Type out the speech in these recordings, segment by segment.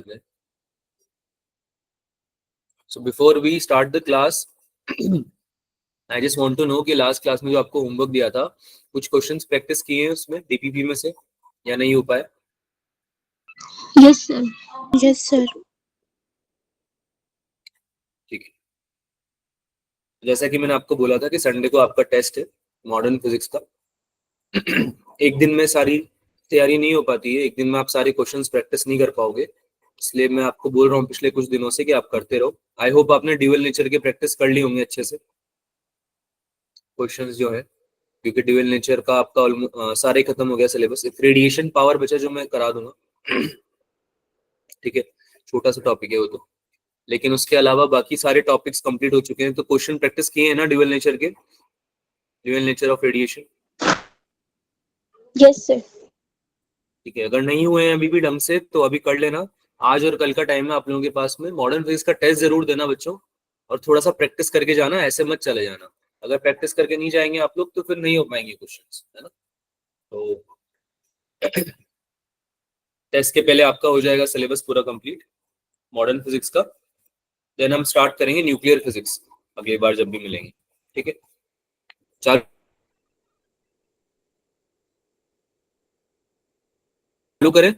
करते हैं। So before we start the class, I just want to know कि last class में जो आपको होमवर्क दिया था, कुछ क्वेश्चंस प्रैक्टिस किए हैं उसमें डीपीपी में से या नहीं हो पाए? Yes sir. Yes sir. ठीक है। जैसा कि मैंने आपको बोला था कि संडे को आपका टेस्ट है मॉडर्न फिजिक्स का। एक दिन में सारी तैयारी नहीं हो पाती है, एक दिन में आप सारे क्वेश्चंस प्रैक्टिस नहीं कर पाओगे, इसलिए मैं आपको बोल रहा हूँ पिछले कुछ दिनों से कि आप करते रहो। आई होप आपने ड्यूअल नेचर की प्रैक्टिस कर ली होंगे अच्छे से, क्वेश्चंस जो है, क्योंकि ड्यूअल नेचर का आपका सारे खत्म हो गया सिलेबस। एक रेडिएशन पावर बचा जो मैं करा दूंगा। ठीक है, छोटा सा टॉपिक है वो तो, लेकिन उसके अलावा बाकी सारे टॉपिक्स कंप्लीट हो चुके हैं। तो क्वेश्चन प्रैक्टिस किए हैं ना ड्यूअल नेचर के, dual nature of radiation? Yes sir. ठीक है, अगर नहीं हुए हैं अभी भी ढंग से तो अभी कर लेना। आज और कल का टाइम है आप लोगों के पास में। मॉडर्न फिजिक्स का टेस्ट जरूर देना बच्चों, और थोड़ा सा प्रैक्टिस करके जाना, ऐसे मत चले जाना। अगर प्रैक्टिस करके नहीं जाएंगे आप लोग तो फिर नहीं हो पाएंगे क्वेश्चंस, है ना। तो टेस्ट के पहले आपका हो जाएगा सिलेबस पूरा कंप्लीट मॉडर्न फिजिक्स का, देन हम स्टार्ट करेंगे न्यूक्लियर फिजिक्स अगली बार जब भी मिलेंगे। ठीक है, चालू करें?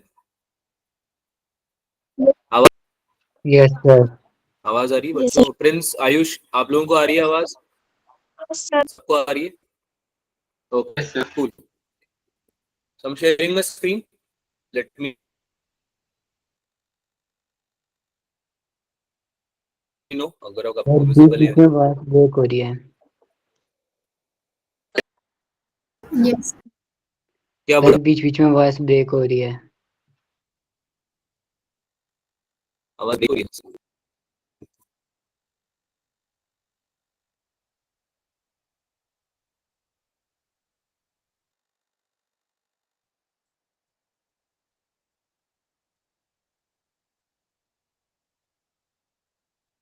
आवाज, यस सर। आवाज आ रही है Yes, बच्चों? प्रिंस, आयुष, आप लोगों को आ रही है आवाज? सबको आ रही है? Okay cool. So I'm sharing my screen. Let me know अगर आपको बीच विजिबल है। बीच में वॉइस ब्रेक हो रही है। yes. क्या सर बोला? बीच बीच में वॉइस ब्रेक हो रही है। आवाज नहीं हो रही है?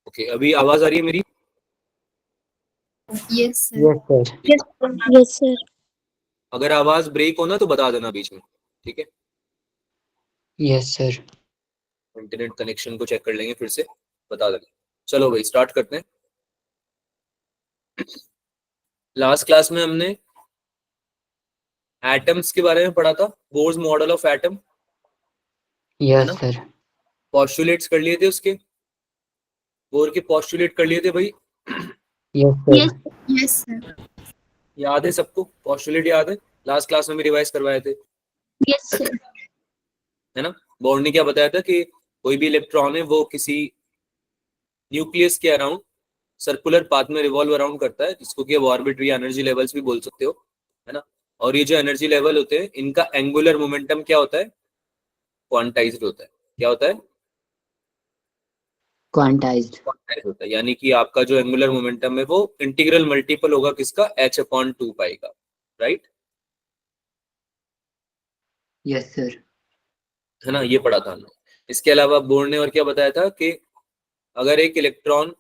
ओके, अभी आवाज आ रही है मेरी? Yes, sir. Yes sir. Yes, sir. Yes, sir. अगर आवाज ब्रेक हो ना तो बता देना बीच में, ठीक है। Yes sir. इंटरनेट कनेक्शन को चेक कर लेंगे फिर से, बता देना। चलो भाई स्टार्ट करते हैं। लास्ट क्लास में हमने एटम्स के बारे में पढ़ा था, बोर्स मॉडल ऑफ एटम, है यस ना। सर। पॉस्टुलेट्स कर लिए थे उसके, बोर के पॉस्टुलेट कर लिए थे भाई। Yes sir. Yes, yes, sir. याद है सबको? पॉस्टुलेट याद है? लास्ट क्लास में भी रिवाइज करवाए थे, Yes, sir. है ना। बोर ने क्या बताया था कि कोई भी इलेक्ट्रॉन है वो किसी न्यूक्लियस के अराउंड सर्कुलर पाथ में रिवॉल्व अराउंड करता है, जिसको कि ऑर्बिटरी एनर्जी लेवल्स भी बोल सकते हो, है ना। और ये जो एनर्जी लेवल होते हैं इनका एंगुलर मोमेंटम क्या होता है? क्वांटाइज्ड होता है। क्या होता है? क्वांटाइज्ड। क्वांटाइज्ड होता है, यानी कि आपका जो एंगुलर मोमेंटम है वो इंटीग्रल मल्टीपल होगा किसका? h/2 का, राइट, यस सर। है ना। ये पढ़ा था हमने। इसके अलावा बोर्ड ने और क्या बताया था कि अगर एक इलेक्ट्रॉन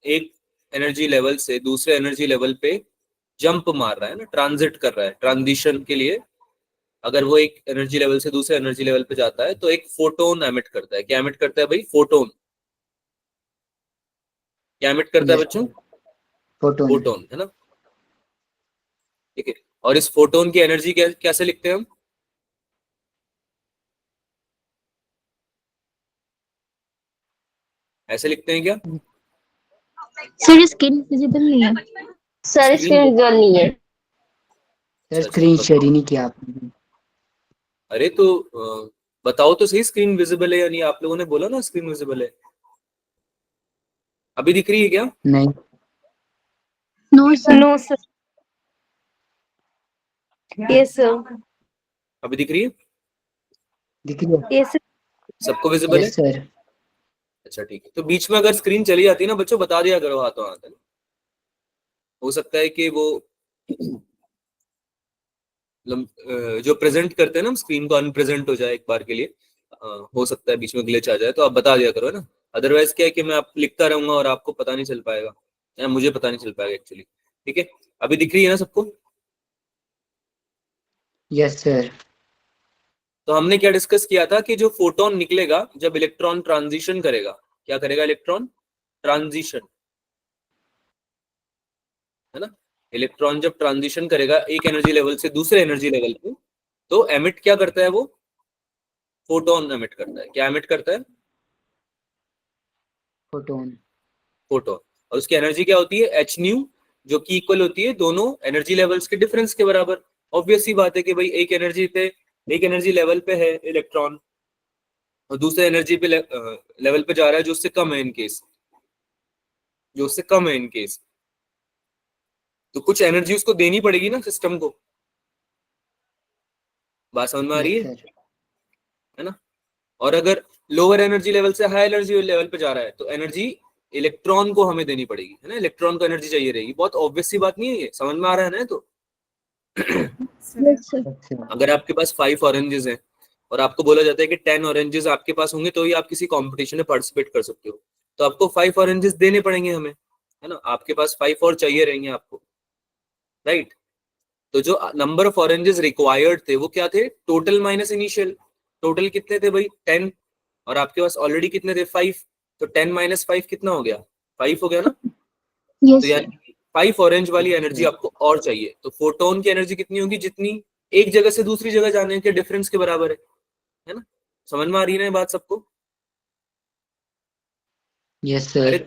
एक एनर्जी लेवल से दूसरे एनर्जी लेवल पे जंप मार रहा है ना, ट्रांजिट कर रहा है, ट्रांजिशन के लिए अगर वो एक एनर्जी लेवल से दूसरे एनर्जी लेवल पे जाता है तो एक फोटोन एमिट करता है। क्या एमिट करता है भाई? फोटोन। क्या एमिट करता है यस बच्चों? फोटोन। फोटोन, है ना। ठीक है, और इस फोटोन की एनर्जी कैसे लिखते हैं हम? ऐसे लिखते हैं क्या? सर स्क्रीन विजिबल नहीं है। सर स्क्रीन, स्क्रीन विजिबल नहीं है। सर अच्छा स्क्रीन शेयर ही बताओ। नहीं किया आपने। अरे तो बताओ तो सही, स्क्रीन विजिबल है या नहीं? आप लोगों ने बोला ना स्क्रीन विजिबल है। अभी दिख रही है क्या? नहीं। No sir. No sir. Yes sir. अभी दिख रही है? दिख रही है। यस सबको विजिबल है? Yes sir. अच्छा ठीक है, तो बीच में अगर स्क्रीन चली जाती है ना बच्चों, बता दिया करो हाथों हाथ, है ना। हो सकता है कि वो जो प्रेजेंट करते हैं ना हम स्क्रीन को, अनप्रेजेंट हो जाए एक बार के लिए। हो सकता है बीच में ग्लिच आ जाए, तो आप बता दिया करो, है ना। अदरवाइज क्या है कि मैं आप लिखता रहूंगा और आपको पता नहीं चल पाएगा, या मुझे पता नहीं चल पाएगा एक्चुअली। ठीक है, अभी दिख रही है ना सबको? Yes sir. तो हमने क्या डिस्कस किया था कि जो फोटोन निकलेगा जब इलेक्ट्रॉन ट्रांजिशन करेगा, क्या करेगा? इलेक्ट्रॉन ट्रांजिशन, है ना। इलेक्ट्रॉन जब ट्रांजिशन करेगा एक एनर्जी लेवल से दूसरे एनर्जी लेवल पे, तो एमिट क्या करता है? वो फोटोन एमिट करता है। क्या एमिट करता है? फोटोन। फोटोन। और उसकी एनर्जी क्या होती है? एच न्यू, जो कि इक्वल होती है दोनों एनर्जी लेवल्स के डिफरेंस के बराबर। ऑब्वियस सी बात है कि भाई एक एनर्जी लेवल पे है इलेक्ट्रॉन और दूसरे एनर्जी पे लेवल पे जा रहा है जो उससे कम है इन केस, तो कुछ एनर्जी उसको देनी पड़ेगी ना सिस्टम को। बात समझ में आ रही यस है? सर। है ना। और अगर लोअर एनर्जी लेवल से हाई एनर्जी लेवल पे जा रहा है तो एनर्जी इलेक्ट्रॉन को हमें देनी पड़ेगी, है ना। इलेक्ट्रॉन को एनर्जी चाहिए रहेगी। बहुत ऑब्वियस सी बात नहीं है? ये समझ में आ रहा है ना? तो Yes, sir. अच्छा। अगर आपके पास 5 ऑरेंजेस हैं और आपको बोला जाता है कि 10 ऑरेंजेस आपके पास होंगे तो ही आप किसी कंपटीशन में पार्टिसिपेट कर सकते हो, तो आपको 5 ऑरेंजेस देने पड़ेंगे हमें, है ना। आपके पास 5 और चाहिए रहेंगे आपको, राइट। तो जो नंबर ऑफ ऑरेंजेस रिक्वायर्ड थे वो क्या थे? Total minus initial. टोटल कितने थे भाई? 10। और आपके पास ऑलरेडी कितने थे? 5। तो 10 माइनस 5 कितना हो गया? 5 हो गया ना। Yes, तो sir. यानी 5 ऑरेंज वाली एनर्जी आपको और चाहिए। तो फोटोन की एनर्जी कितनी होगी? जितनी एक जगह से दूसरी जगह जाने के डिफरेंस के बराबर है ना। समझ में आ रही है ना ये बात सबको? यस अरे सर।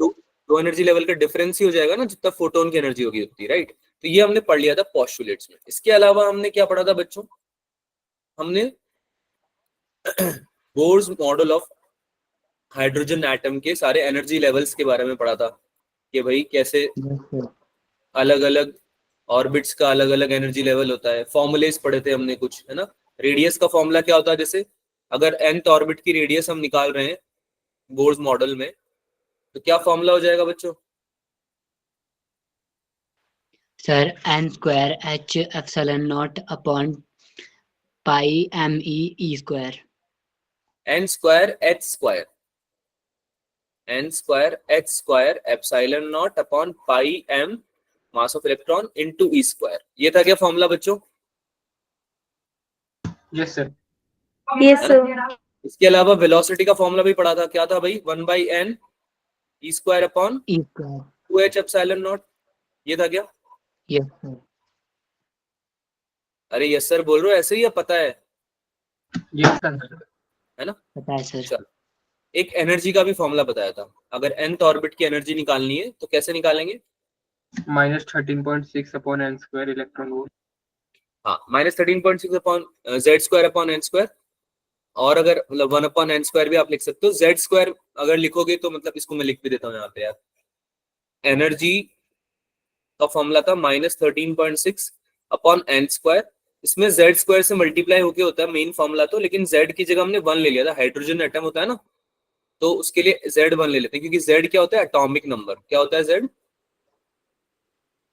दो एनर्जी लेवल का डिफरेंस ही हो जाएगा ना, जितना फोटोन की एनर्जी होगी उतनी, राइट। तो ये हमने पढ़ लिया था पोस्टुलेट्स में। इसके अलावा हमने क्या पढ़ा था बच्चों? हमने Bohr's model of hydrogen atom के सारे एनर्जी लेवल्स के बारे में पढ़ा था कि भाई कैसे यस सर। अलग अलग ऑर्बिट्स का अलग अलग एनर्जी लेवल होता है। फॉर्मुलेस पढ़े थे हमने कुछ, है ना। रेडियस का फॉर्मूला क्या होता है? जैसे अगर nth ऑर्बिट की रेडियस हम निकाल रहे हैं बोर्स मॉडल में, तो क्या फॉर्मूला हो जाएगा बच्चों? Sir n square h epsilon not upon pi m e square. n square h square epsilon not upon pi m mass of electron into E square. ये था क्या फॉर्मूला बच्चों? Yes sir. Yes, है sir. ना। इसके अलावा velocity का formula भी पढ़ा था। क्या था भाई? 1/n E square upon E square. 2h epsilon not. ये था क्या? Yes sir. अरे यस सर बोल रहे हो ऐसे ही, या पता है? Yes sir. है ना। पता है सर। चल, एक एनर्जी का भी फॉर्मूला बताया था। अगर nth ऑर्बिट की एनर्जी निकालनी है तो कैसे निकालेंगे? -13.6 upon n square electron volt. हाँ, -13.6 upon Z square upon N square. और अगर मतलब 1 अपॉन एन स्क्वायर भी आप लिख सकते हो। जेड स्क्वायर अगर लिखोगे तो मतलब इसको मैं लिख भी देता हूँ यहाँ पे यार। एनर्जी का फॉर्मूला था -13.6 अपॉन एन स्क्वायर। इसमें जेड स्क्वायर से मल्टीप्लाई होके होता है मेन फॉर्मूला तो, लेकिन जेड की जगह हमने 1 ले लिया था। हाइड्रोजन एटम होता है ना, तो उसके लिए Z1 ले लेते हैं, क्योंकि Z क्या होता है? Atomic number. क्या होता है Z?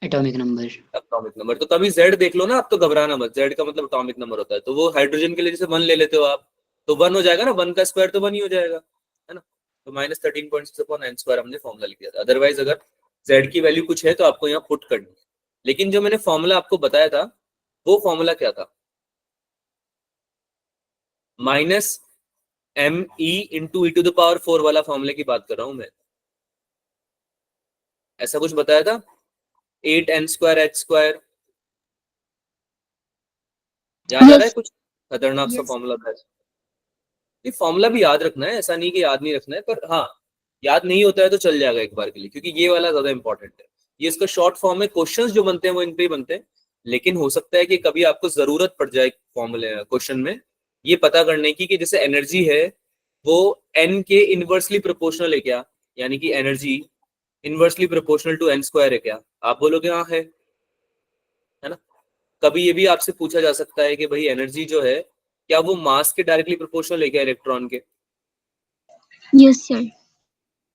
Atomic number. Atomic number. तो कभी Z देख लो ना आप तो घबराना मत। Z का मतलब एटॉमिक नंबर होता है। तो वो हाइड्रोजन के लिए जैसे 1 ले लेते हो आप, तो 1 हो जाएगा ना। 1 का स्क्वायर तो 1 ही हो जाएगा, है ना। तो -13.6 अपॉन n स्क्वायर हमने फॉर्मूला लिख दिया था। अदरवाइज अगर Z की वैल्यू कुछ है तो आपको यहाँ पुट करनी है। लेकिन जो मैंने फॉर्मूला आपको बताया था वो फॉर्मूला क्या था? -me इंटू e⁴ वाला फॉर्मूले की बात कर रहा हूं मैं। ऐसा कुछ बताया था? 8n square h square. याद आ रहा है Yes. कुछ? खतरनाक सा Yes. फॉर्मूला था। ये फॉर्मूला भी याद रखना है, ऐसा नहीं कि याद नहीं रखना है, पर हाँ याद नहीं होता है तो चल जाएगा एक बार के लिए, क्योंकि ये वाला ज्यादा इंपॉर्टेंट है। ये इसका शॉर्ट फॉर्म है। क्वेश्चंस जो बनते हैं वो इन पे ही बनते हैं, लेकिन हो सकता है कि कभी आपको जरूरत पड़ जाए फॉर्मूले क्वेश्चन में ये पता करने की कि जैसे एनर्जी है वो n के इनवर्सली प्रोपोर्शनल है क्या, यानी कि energy inversely proportional to n square है क्या? आप बोलोगे हाँ है ना। कभी ये भी आपसे पूछा जा सकता है कि भाई एनर्जी जो है क्या वो मास के डायरेक्टली प्रोपोर्शनल है क्या इलेक्ट्रॉन के? Yes, sir.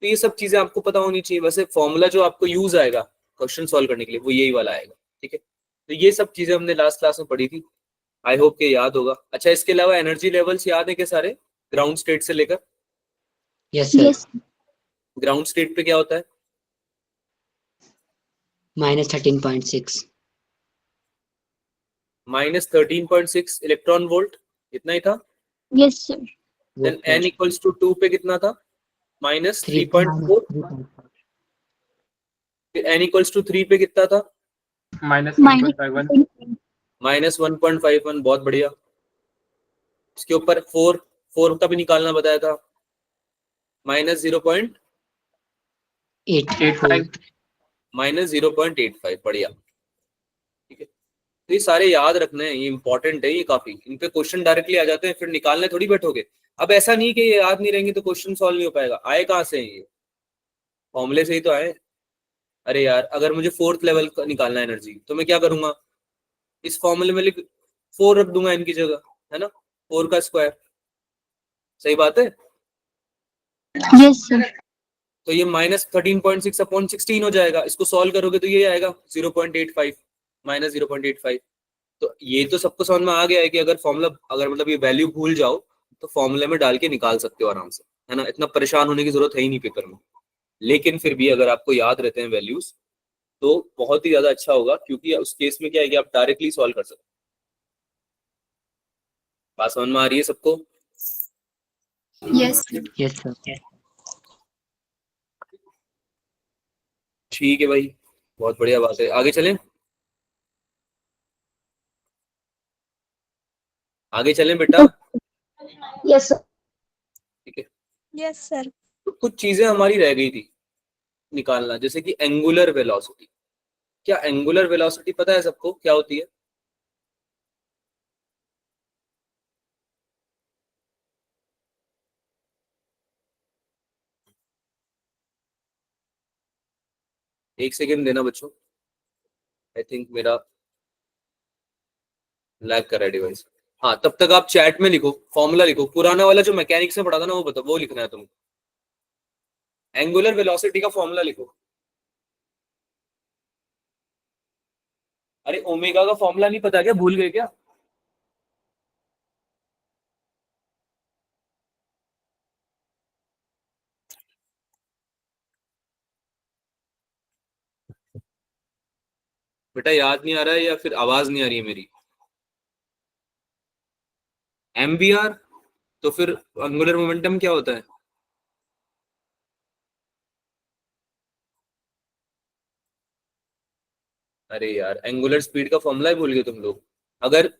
तो ये सब चीजें आपको पता होनी चाहिए। वैसे फॉर्मूला जो आपको यूज आएगा क्वेश्चन सॉल्व करने के लिए वो यही वाला आएगा, ठीक है। तो ये सब चीजें हमने लास्ट क्लास में पढ़ी थी। आई होप के याद होगा। अच्छा, इसके अलावा एनर्जी लेवल्स याद है क्या सारे, ग्राउंड स्टेट से लेकर? Yes sir. Yes. Ground state पे क्या होता है? -13.6। -13.6 इलेक्ट्रॉन वोल्ट, इतना ही था। Yes, sir. Then n equals to 2 पे कितना था, माइनस 3 3.4, n इक्वल्स टू 3 पे कितना था, minus Minus 1.51. माइनस 1.51, बहुत बढ़िया। इसके ऊपर 4 का भी निकालना बताया था, माइनस 0.85, बढ़िया, ठीक है। तो ये सारे याद रखने हैं, ये इंपॉर्टेंट है, ये काफी, इन पे क्वेश्चन डायरेक्टली आ जाते हैं, फिर निकालने थोड़ी बैठोगे। अब ऐसा नहीं कि ये याद नहीं रहेंगे तो क्वेश्चन सॉल्व नहीं हो पाएगा, आए कहाँ से हैं ये, फॉर्मूले से ही तो आए। अरे यार, अगर मुझे 4th लेवल का निकालना है एनर्जी, तो मैं क्या करूंगा, इस फॉर्मूले में 4 रख दूंगा इनकी जगह, है ना, 4 का स्क्वायर, सही बात है। Yes, sir. तो ये माइनस 13.6/16 हो जाएगा, इसको सॉल्व करोगे तो ये आएगा 0.85, माइनस 0.85। तो ये तो सबको समझ में आ गया है कि अगर फॉर्मूला, अगर मतलब ये वैल्यू भूल जाओ तो फॉर्मूले में डाल के निकाल सकते हो आराम से, है ना, इतना परेशान होने की जरूरत है ही नहीं पेपर में। लेकिन फिर भी अगर आपको याद रहते हैं वैल्यूज तो बहुत ही ज्यादा अच्छा होगा, क्योंकि उस केस में क्या है कि आप डायरेक्टली सॉल्व कर सकते हो। बात समझ में आ रही है सबको? Yes, sir. Yes, sir. ठीक है भाई, बहुत बढ़िया बात है, आगे चलें, आगे चलें बेटा, Yes, sir. ठीक है। Yes, sir. तो कुछ चीजें हमारी रह गई थी निकालना, जैसे कि एंगुलर वेलोसिटी। क्या एंगुलर वेलोसिटी पता है सबको क्या होती है? एक सेकेंड देना बच्चों, आई थिंक मेरा लैग कर रहा है डिवाइस। हाँ, तब तक आप चैट में लिखो, फॉर्मूला लिखो, पुराना वाला जो मैकेनिक्स में पढ़ा था ना वो बताओ, वो लिखना है तुमको, एंगुलर वेलोसिटी का फॉर्मूला लिखो। अरे ओमेगा का फॉर्मूला नहीं पता क्या, भूल गए क्या? बेटा याद नहीं आ रहा है या फिर आवाज नहीं आ रही है मेरी? एमवीआर, तो फिर एंगुलर मोमेंटम क्या होता है? अरे यार, एंगुलर स्पीड का फॉर्मूला ही भूल गए तुम लोग। अगर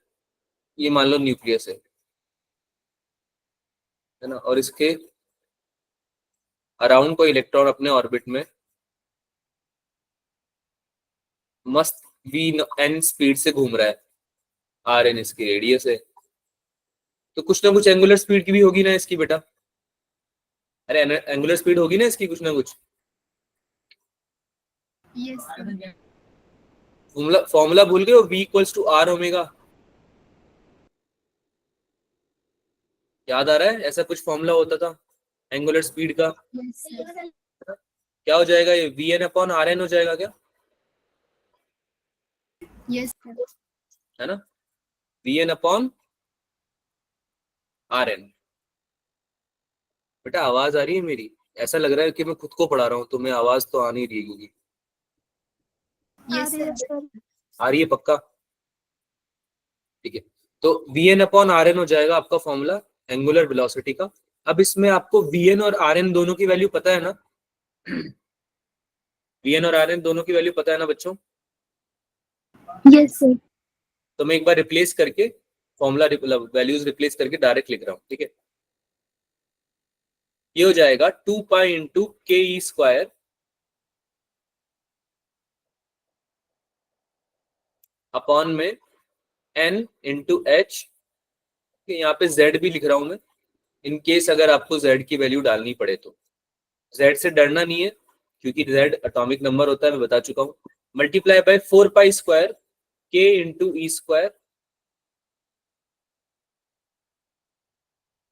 ये मान लो न्यूक्लियस है ना, और इसके अराउंड कोई इलेक्ट्रॉन अपने ऑर्बिट में मस्त वी एन स्पीड से घूम रहा है, आर एन इसकी रेडियस है, तो कुछ ना कुछ एंगुलर स्पीड की भी होगी ना इसकी बेटा। अरे एंगुलर स्पीड होगी ना इसकी कुछ ना कुछ। Yes, sir. फॉर्मूला भूल गए हो, v equals to R omega, याद आ रहा है? ऐसा कुछ फॉर्मूला होता था एंगुलर स्पीड का, Yes, sir. क्या हो जाएगा ये, V N upon R N हो जाएगा क्या, Yes, sir. है ना, V N upon R N. बेटा आवाज आ रही है मेरी? ऐसा लग रहा है कि मैं खुद को पढ़ा रहा हूँ, तुम्हें आवाज तो आ नहीं रही होगी। Yes, sir. आ रही है पक्का? ठीक है, तो V N upon R N हो जाएगा आपका फॉर्मूला एंगुलर वेलोसिटी का। अब इसमें आपको वी एन और आर एन दोनों की वैल्यू पता है ना? वी एन और आर एन दोनों की वैल्यू पता है ना बच्चों? Yes, sir. तो मैं एक बार रिप्लेस करके फॉर्मूला वैल्यूज रिप्लेस करके डायरेक्ट लिख रहा हूँ, ठीक है। ये हो जाएगा 2 पाई इंटू के ई स्क्वायर अपॉन में एन इंटू एच, यहाँ पे जेड भी लिख रहा हूं मैं, इन केस अगर आपको जेड की वैल्यू डालनी पड़े तो। जेड से डरना नहीं है क्योंकि जेड एटॉमिक नंबर होता है, मैं बता चुका हूँ। मल्टीप्लाई बाय 4 पाई स्क्वायर के into E square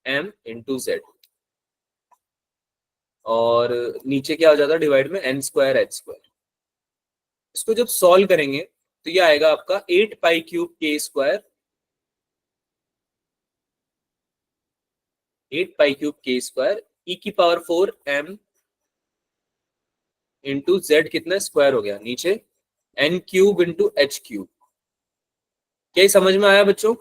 M into Z, और नीचे क्या हो जाता है डिवाइड में एन स्क्वायर एच स्क्वायर। इसको जब सॉल्व करेंगे तो ये आएगा आपका 8 पाई क्यूब के स्क्वायर, 8 पाई क्यूब के स्क्वायर ई की पावर 4 एम इंटू जेड, कितना स्क्वायर हो गया नीचे, N cube into H cube. क्या समझ में आया बच्चों?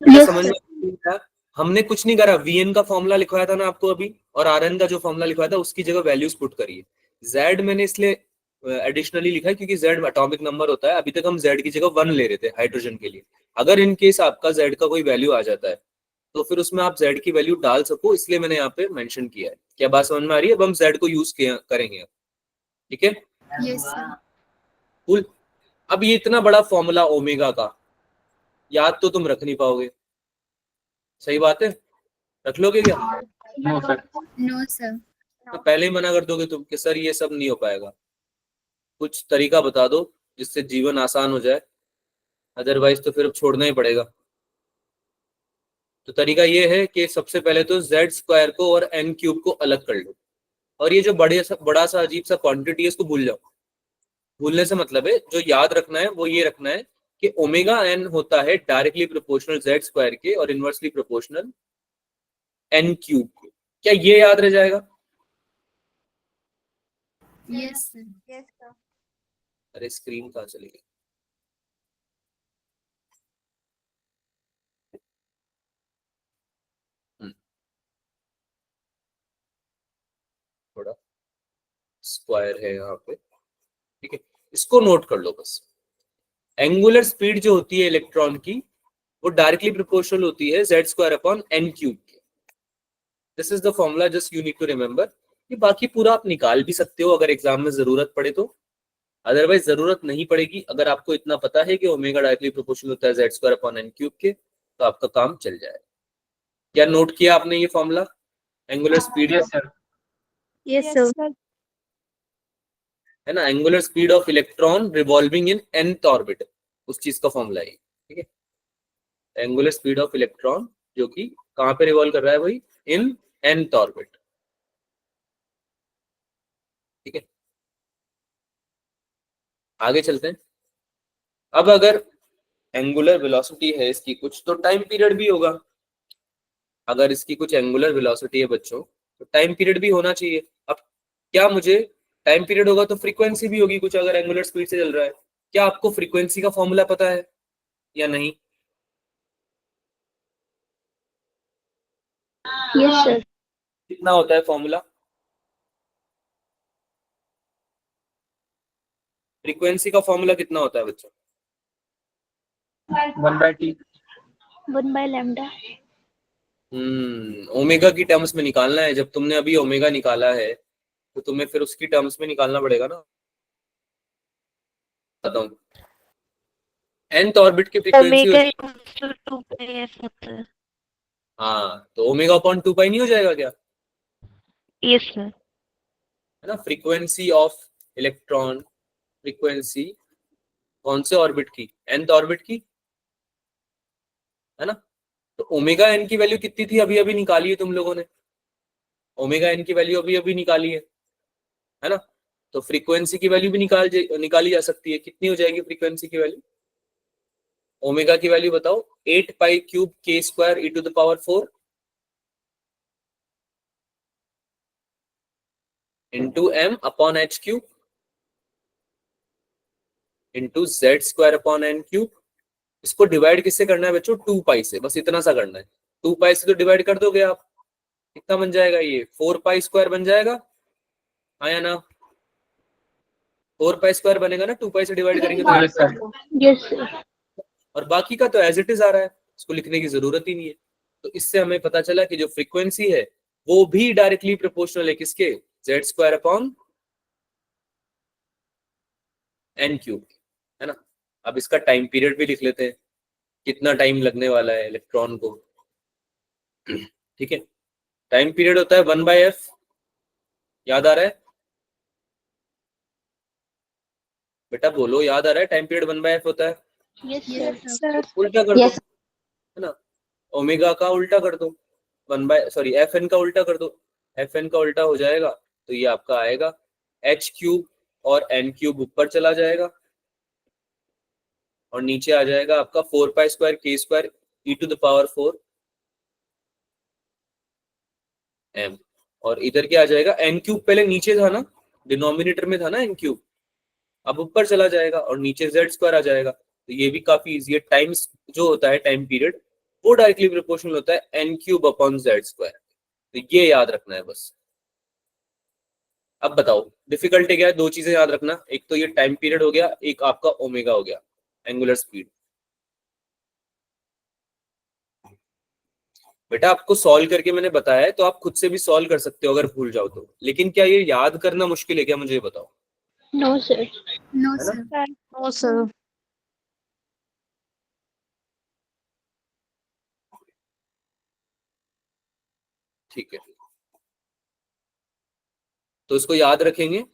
Yes, समझ में आया? हमने कुछ नहीं करा, Vn का फॉर्मूला लिखवाया था ना आपको अभी, और Rn का जो फॉर्मूला लिखवाया था उसकी जगह वैल्यूज पुट करिए। Z मैंने इसलिए एडिशनली लिखा है क्योंकि Z एटॉमिक नंबर होता है। अभी तक हम Z की जगह 1 ले रहे थे हाइड्रोजन के लिए। अगर इन केस आपका Z का कोई वैल्यू आ जाता है तो फिर उसमें आप Z की वैल्यू डाल सको, इसलिए मैंने यहाँ पे मेंशन किया है। क्या बात समझ में आ रही है? अब हम Z को यूज करेंगे, ठीक है? Yes, sir. कूल। अब ये इतना बड़ा फॉर्मूला ओमेगा का याद तो तुम रख नहीं पाओगे, सही बात है? रख लोगे क्या? No, sir. No, sir. तो पहले ही मना कर दोगे तुम कि सर ये सब नहीं हो पाएगा। कुछ तरीका बता दो जिससे जीवन आसान हो जाए, अदरवाइज तो फिर छोड़ना ही पड़ेगा। तो तरीका ये है कि सबसे पहले तो z स्क्वायर को और n क्यूब को अलग कर लो, और ये जो बड़ा सा अजीब सा क्वांटिटी है इसको भूल जाओ। भूलने से मतलब है, जो याद रखना है वो ये रखना है कि ओमेगा n होता है डायरेक्टली प्रोपोर्शनल z स्क्वायर के और इनवर्सली प्रोपोर्शनल n क्यूब के। क्या ये याद रह जाएगा? Yes, sir. Yes, sir. अरे स्क्रीन कहाँ चली गई? थोड़ा स्क्वायर है यहाँ पे, ठीक है? इसको नोट कर लो बस। एंगुलर स्पीड जो होती है इलेक्ट्रॉन की वो डायरेक्टली प्रोपोर्शनल होती है z square upon n cube के। This is the formula, just you need to remember. ये बाकी पूरा आप निकाल भी सकते हो अगर एग्जाम में जरूरत पड़े तो, अदरवाइज जरूरत नहीं पड़ेगी। अगर आपको इतना पता है कि ओमेगा डायरेक्टली प्रोपोर्शनल होता है z square upon n cube के, तो आपका काम चल जाएगा। क्या नोट किया आपने ये formula angular speed Yes, sir. yes, sir. है ना? Angular speed of electron revolving in nth orbit, उस चीज का फॉर्मूला है, ठीक है? एंगुलर स्पीड ऑफ इलेक्ट्रॉन जो कि कहां पे रिवॉल्व कर रहा है भाई? इन nth ऑर्बिट, ठीक है? आगे चलते हैं। अब अगर एंगुलर वेलोसिटी है इसकी कुछ, तो टाइम पीरियड भी होगा। अगर इसकी कुछ एंगुलर वेलोसिटी है बच्चों, तो टाइम पीरियड भी होना चाहिए। अब क्या मुझे टाइम पीरियड होगा तो फ्रीक्वेंसी भी होगी कुछ, अगर एंगुलर स्पीड से चल रहा है। क्या आपको फ्रीक्वेंसी का फॉर्मूला पता है या नहीं? Yes, sir. कितना होता है फॉर्मूला? फ्रीक्वेंसी का फॉर्मूला कितना होता है बच्चों? 1/t. 1 by lambda. ओमेगा की टर्म्स में निकालना है। जब तुमने अभी ओमेगा निकाला है तो तुम्हें फिर उसकी टर्म्स में निकालना पड़ेगा ना। बताता हूँ, nth ऑर्बिट की frequency Omega equals to 2 pi f होता है. हाँ, तो ओमेगा अपॉन 2 पाई नहीं हो जाएगा क्या? Yes, sir. है ना? फ्रीक्वेंसी ऑफ इलेक्ट्रॉन, फ्रीक्वेंसी कौन से ऑर्बिट की? nth ऑर्बिट की, है ना? तो ओमेगा n की वैल्यू कितनी थी? अभी अभी निकाली है तुम लोगों ने। ओमेगा n की वैल्यू अभी अभी निकाली है ना? तो फ्रीक्वेंसी की वैल्यू भी निकाली जा सकती है। कितनी हो जाएगी फ्रीक्वेंसी की वैल्यू? ओमेगा की वैल्यू बताओ। 8 pi cube k square e to the power 4 into m upon h cube into z square upon n cube. इसको डिवाइड किससे करना है बच्चों? 2 पाई से, बस इतना सा करना है। 2 पाई से तो डिवाइड कर दोगे आप, कितना बन जाएगा? ये 4 पाई स्क्वायर बन जाएगा, हाँ या ना? 4 पाई स्क्वायर बनेगा ना 2 पाई से डिवाइड करेंगे तो। Yes, sir. Yes, sir. और बाकी का तो एज इट इज आ रहा है, इसको लिखने की जरूरत ही नहीं है। तो इससे हमें पता चला कि जो फ्रीक्वेंसी है वो भी डायरेक्टली प्रोपोर्शनल है किसके? z square upon n cube, है ना? अब इसका टाइम पीरियड भी लिख लेते हैं, कितना टाइम लगने वाला है इलेक्ट्रॉन को, ठीक है? टाइम पीरियड होता है 1/f, याद आ रहा है बेटा? बोलो, याद आ रहा है? टाइम पीरियड 1/f होता है। Yes, Yes, sir. sir. उल्टा कर दो, है ना? ओमेगा का उल्टा कर दो, FN का उल्टा कर दो। FN का उल्टा हो जाएगा तो ये आपका आएगा h क्यूब और n क्यूब ऊपर चला जाएगा और नीचे आ जाएगा आपका 4 pi square k square e to the power 4 m, और इधर क्या आ जाएगा? n क्यूब पहले नीचे था ना, डिनोमिनेटर में था ना n क्यूब, अब ऊपर चला जाएगा और नीचे z स्क्वायर आ जाएगा। तो ये भी काफी इजी है। टाइम्स जो होता है टाइम पीरियड वो डायरेक्टली प्रोपोर्शनल होता है n³/z²। तो ये याद रखना है बस। अब बताओ डिफिकल्टी क्या है, दो चीजें याद रखना, एक तो ये टाइम पीरियड हो गया, एक आपका ओमेगा हो गया, एंगुलर स्पीड। बेटा आपको सॉल्व करके मैंने बताया है, तो आप खुद से भी सॉल्व कर सकते हो अगर भूल जाओ तो, लेकिन क्या ये याद करना मुश्किल है क्या, मुझे ये बताओ। No, sir. No, है ना? sir. No, sir. ठीक है, तो इसको याद रखेंगे।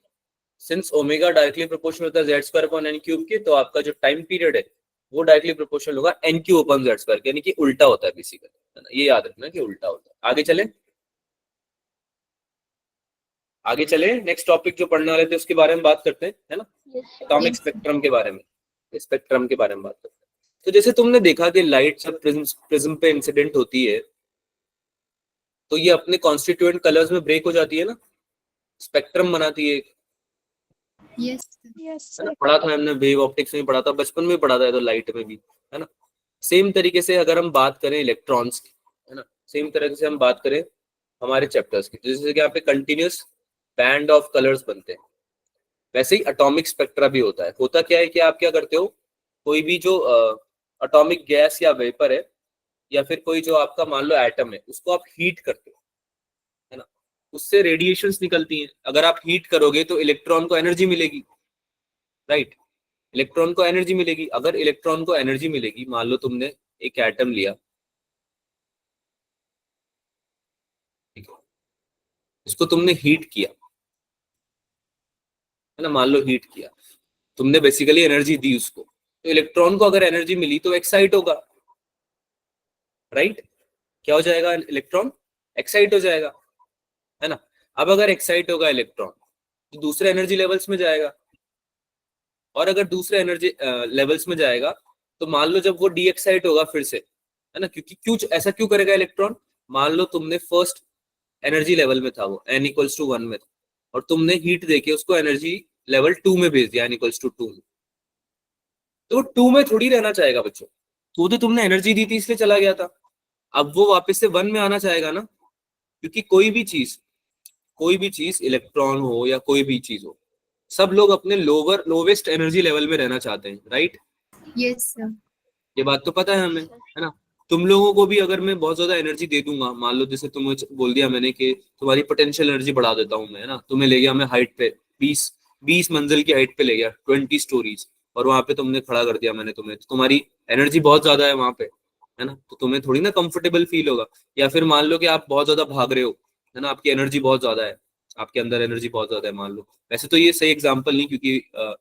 सिंस ओमेगा डायरेक्टली प्रोपोर्शनल होता है z²/n³ के, तो आपका जो टाइम पीरियड है वो डायरेक्टली प्रोपोर्शनल होगा n³/z², यानी कि उल्टा होता है बेसिकली, है ना, ये याद रखना कि उल्टा होता है। आगे चले, आगे चले, नेक्स्ट टॉपिक जो पढ़ने वाले थे उसके बारे में बात करते हैं, है ना, Yes, sir. एटॉमिक स्पेक्ट्रम के बारे में, स्पेक्ट्रम के बारे में बात करते हैं। तो जैसे तुमने देखा कि लाइट जब प्रिज्म पे इंसिडेंट होती है तो ये अपने कॉन्स्टिट्यूएंट कलर्स में ब्रेक हो जाती है ना, स्पेक्ट्रम बनाती है, Yes, sir. Yes, है ना, sir. पढ़ा था हमने, वेव ऑप्टिक्स में पढ़ा था, बचपन में पढ़ा था, तो लाइट में भी, है ना। सेम तरीके से अगर हम बात करें इलेक्ट्रॉन्स की, है ना, सेम तरीके से हम बात करें हमारे चैप्टर्स की, जैसे कि यहाँ पे कंटिन्यूस बैंड ऑफ कलर्स बनते हैं, वैसे ही एटॉमिक स्पेक्ट्रा भी होता है। होता क्या है कि आप क्या करते हो, कोई भी जो एटॉमिक गैस या वेपर है, या फिर कोई जो आपका मान लो एटम है, उसको आप हीट करते हो, है ना, उससे रेडिएशंस निकलती हैं। अगर आप हीट करोगे तो इलेक्ट्रॉन को एनर्जी मिलेगी, राइट, इलेक्ट्रॉन को एनर्जी मिलेगी। अगर इलेक्ट्रॉन को एनर्जी मिलेगी, मान लो तुमने एक एटम लिया, ठीक है, इसको तुमने हीट किया, है ना, मान लो हीट किया, तुमने बेसिकली एनर्जी दी उसको, तो इलेक्ट्रॉन को अगर एनर्जी मिली तो एक्साइट होगा, राइट, क्या हो जाएगा, इलेक्ट्रॉन एक्साइट हो जाएगा, है ना। अब अगर एक्साइट होगा इलेक्ट्रॉन तो दूसरे एनर्जी लेवल्स में जाएगा, और अगर दूसरे एनर्जी लेवल्स में जाएगा तो मान लो जब वो डी एक्साइट होगा फिर से, है ना, क्योंकि क्यों ऐसा क्यों करेगा इलेक्ट्रॉन, मान लो तुमने फर्स्ट एनर्जी लेवल में था, वो n=1 में था, और तुमने हीट देके उसको एनर्जी लेवल 2 में भेज दिया, n=2 में, तो वो 2 में थोड़ी रहना चाहेगा बच्चों, तो तुमने एनर्जी दी थी इसलिए चला गया था। अब वो वापस से 1 में आना चाहेगा ना, क्योंकि कोई भी चीज इलेक्ट्रॉन हो या कोई भी चीज हो, सब लोग अपने लोवेस्ट एनर्जी लेवल में रहना चाहते हैं, राइट। Yes, sir. ये बात तो पता है हमें, है ना। तुम लोगों को भी अगर मैं बहुत ज्यादा एनर्जी दे दूंगा, मान लो जैसे तुम्हें बोल दिया मैंने कि तुम्हारी पोटेंशियल एनर्जी बढ़ा देता हूँ मैं, है ना, तुम्हें ले गया मैं हाइट पे 20 मंजिल की हाइट पे ले गया, 20 स्टोरीज, और वहां पे तुमने खड़ा कर दिया मैंने तुम्हें, तो तुम्हारी एनर्जी बहुत ज्यादा है वहां पे, है ना, तो तुम्हें थोड़ी ना कंफर्टेबल फील होगा। या फिर मान लो कि आप बहुत ज्यादा भाग रहे हो, है ना, आपकी एनर्जी बहुत ज्यादा है, आपके अंदर एनर्जी बहुत ज्यादा है मान लो, वैसे तो ये सही एग्जाम्पल नहीं, क्योंकि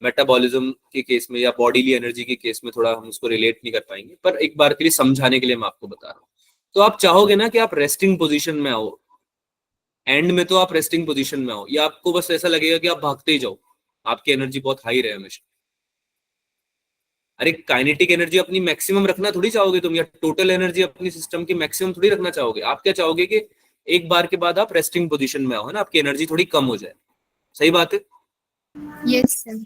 मेटाबॉलिज्म के केस में या बॉडीली एनर्जी के केस में थोड़ा हम उसको रिलेट नहीं कर पाएंगे, पर एक बार के लिए समझाने के लिए मैं आपको बता रहा हूँ। तो आप चाहोगे ना कि आप रेस्टिंग पोजीशन में आओ, एंड में तो आप रेस्टिंग पोजीशन में आओ, या आपको बस ऐसा लगेगा कि आप भागते ही जाओ, आपकी एनर्जी बहुत हाई रहे हमेशा। अरे काइनेटिक एनर्जी अपनी मैक्सिमम रखना थोड़ी चाहोगे तुम, या टोटल एनर्जी अपनी सिस्टम की मैक्सिमम थोड़ी रखना चाहोगे। आप क्या चाहोगे कि एक बार के बाद आप रेस्टिंग पोजीशन में आओ, है ना, आपकी एनर्जी थोड़ी कम हो जाए, सही बात है। Yes, sir.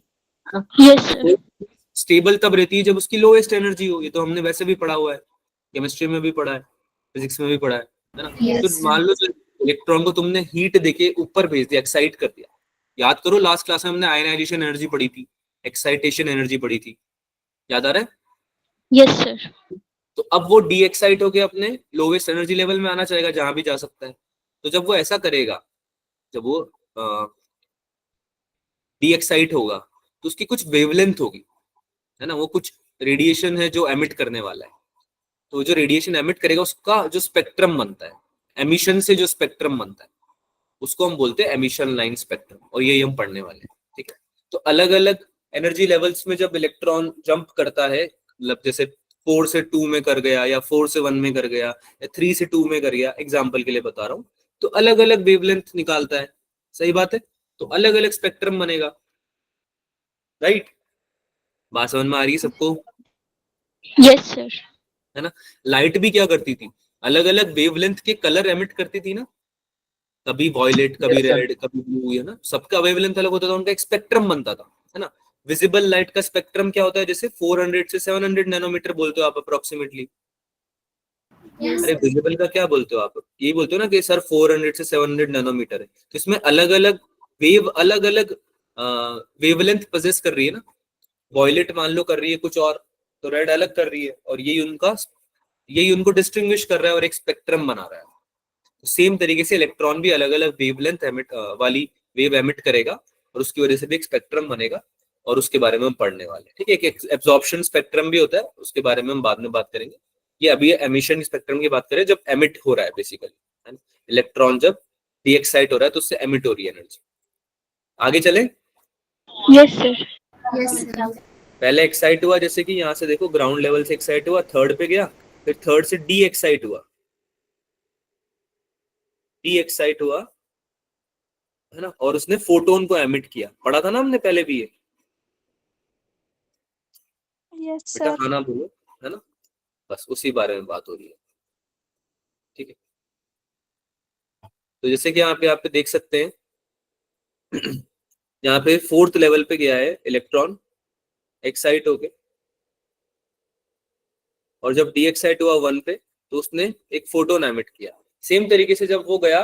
Yes, sir. Stable तब रहती है जब उसकी लोएस्ट एनर्जी हो, ये तो हमने वैसे भी पढ़ा हुआ है, केमिस्ट्री में भी पढ़ा है, फिजिक्स में भी पढ़ा है ना। Yes, तो sir. मान लो इलेक्ट्रॉन को तुमने हीट देके ऊपर भेज दिया, एक्साइट कर दिया, याद करो लास्ट क्लास में हमने आयनाइजेशन एनर्जी पढ़ी थी, एक्साइटेशन एनर्जी पढ़ी थी, याद आ रहा है। Yes, sir. तो अब वो डी एक्साइट होके अपने लोवेस्ट एनर्जी लेवल में आना चाहेगा, जहां भी जा सकता है। तो जब वो ऐसा करेगा, जब वो डी एक्साइट होगा, तो उसकी कुछ वेवलेंथ होगी, है ना, वो कुछ रेडिएशन है जो एमिट करने वाला है, तो जो रेडिएशन एमिट करेगा उसका जो स्पेक्ट्रम बनता है, एमिशन से जो स्पेक्ट्रम बनता है, उसको हम बोलते हैं एमिशन लाइन स्पेक्ट्रम, और यही हम पढ़ने वाले हैं, ठीक है। तो अलग अलग एनर्जी लेवल्स में जब इलेक्ट्रॉन जंप करता है, मतलब जैसे 4 से 2 में कर गया, या 4 से 1 में कर गया, या 3 से 2 में कर गया, एग्जाम्पल के लिए बता रहा हूँ, तो अलग अलग वेवलेंथ निकालता है, सही बात है, तो अलग अलग स्पेक्ट्रम बनेगा, राइट। बात समझ में आ रही है सबको, Yes, sir. है ना। लाइट भी क्या करती थी, अलग अलग वेवलेंथ के कलर एमिट करती थी ना, कभी वॉयलेट, कभी Yes, sir. रेड, कभी ब्लू, है ना, सबका वेवलेंथ अलग होता था, उनका एक स्पेक्ट्रम बनता था, है ना। विजिबल लाइट का स्पेक्ट्रम क्या होता है, जैसे 400 से 700 नैनोमीटर बोलते हो आप अप्रोक्सीमेटली, Yes, अरे sir. विजिबल का क्या बोलते हो आप? यही बोलते हो ना कि सर 400 से 700 नैनोमीटर है, तो इसमें अलग अलग वेव अलग अलग वेवलेंथ पोजेस कर रही है ना। वॉयलेट मान लो कर रही है कुछ और, तो रेड अलग कर रही है, और यही उनको डिस्टिंग्विश कर रहा है और एक स्पेक्ट्रम बना रहा है। सेम तरीके से इलेक्ट्रॉन भी अलग अलग वेवलेंथ वाली वेव एमिट करेगा, और उसकी वजह से भी एक स्पेक्ट्रम बनेगा, और उसके बारे में हम पढ़ने वाले हैं। ठीक है, एक एब्जॉर्प्शन स्पेक्ट्रम भी होता है, उसके बारे में हम बाद में बात करेंगे। ये अभी एमिशन स्पेक्ट्रम की बात करें, जब एमिट हो रहा है बेसिकली इलेक्ट्रॉन, जब डीएक्साइट हो रहा है तो उससे एमिट हो रही है एनर्जी। आगे चले। Yes, sir. Yes, sir. पहले एक्साइट हुआ, जैसे कि यहाँ से देखो ग्राउंड लेवल से एक्साइट हुआ, थर्ड पे गया, फिर थर्ड से डी एक्साइट हुआ, है ना, और उसने फोटोन को एमिट किया। पढ़ा था ना हमने पहले भी ये। Yes, बेटा sir. हाँ ना बोलो, है ना, बस उसी बारे में बात हो रही है। ठीक है, तो जैसे कि यहाँ पे आप देख सकते हैं, यहाँ पे फोर्थ लेवल पे गया है इलेक्ट्रॉन एक्साइट होके, और जब डी एक्साइट हुआ 1 पे, तो उसने एक फोटोन एमिट किया। सेम तरीके से जब वो गया,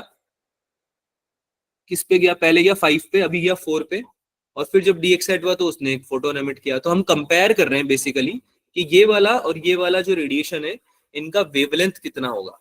किस पे गया, पहले गया 5 पे, अभी गया 4 पे, और फिर जब डी एक्साइट हुआ तो उसने एक फोटोन एमिट किया। तो हम कंपेयर कर रहे हैं बेसिकली कि ये वाला और ये वाला जो रेडिएशन है, इनका वेवलेंथ कितना होगा,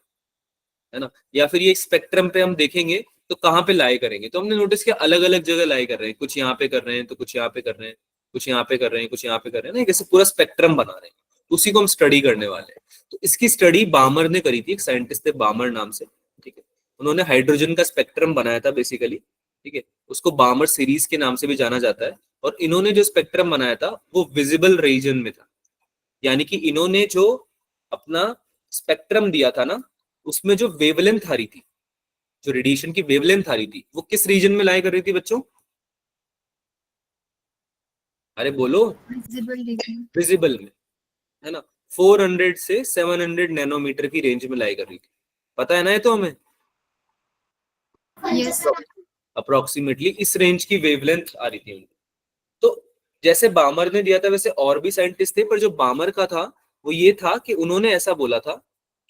है ना, या फिर ये स्पेक्ट्रम पे हम देखेंगे तो कहाँ पे लाई करेंगे। तो हमने नोटिस किया अलग अलग जगह लाई कर रहे हैं, कुछ यहाँ पे कर रहे हैं, तो कुछ यहाँ पे कर रहे हैं, कुछ यहाँ पे कर रहे हैं, कुछ यहाँ पे कर रहे हैं ना, जैसे पूरा स्पेक्ट्रम बना रहे हैं। उसी को हम स्टडी करने वाले हैं। तो इसकी स्टडी बामर ने करी थी, एक साइंटिस्ट थे बामर नाम से। ठीक है, उन्होंने हाइड्रोजन का स्पेक्ट्रम बनाया था बेसिकली। ठीक है, उसको बामर सीरीज के नाम से भी जाना जाता है। और इन्होंने जो स्पेक्ट्रम बनाया था वो विजिबल रीजन में था, यानी कि इन्होंने जो अपना स्पेक्ट्रम दिया था ना, उसमें जो वेवलेंथ आ रही थी, जो रेडिएशन की वेवलेंथ आ रही थी, वो किस रीजन में लाई कर रही थी बच्चों? अरे बोलो। Visible region. विजिबल में, है ना, 400 से 700 नैनोमीटर की रेंज में लाई कर रही थी। पता है ना ये तो हमें, Yes, sir. अप्रोक्सीमेटली इस रेंज की वेवलेंथ आ रही थी उनकी। तो जैसे बामर ने दिया था वैसे और भी साइंटिस्ट थे, पर जो बामर का था वो ये था कि उन्होंने ऐसा बोला था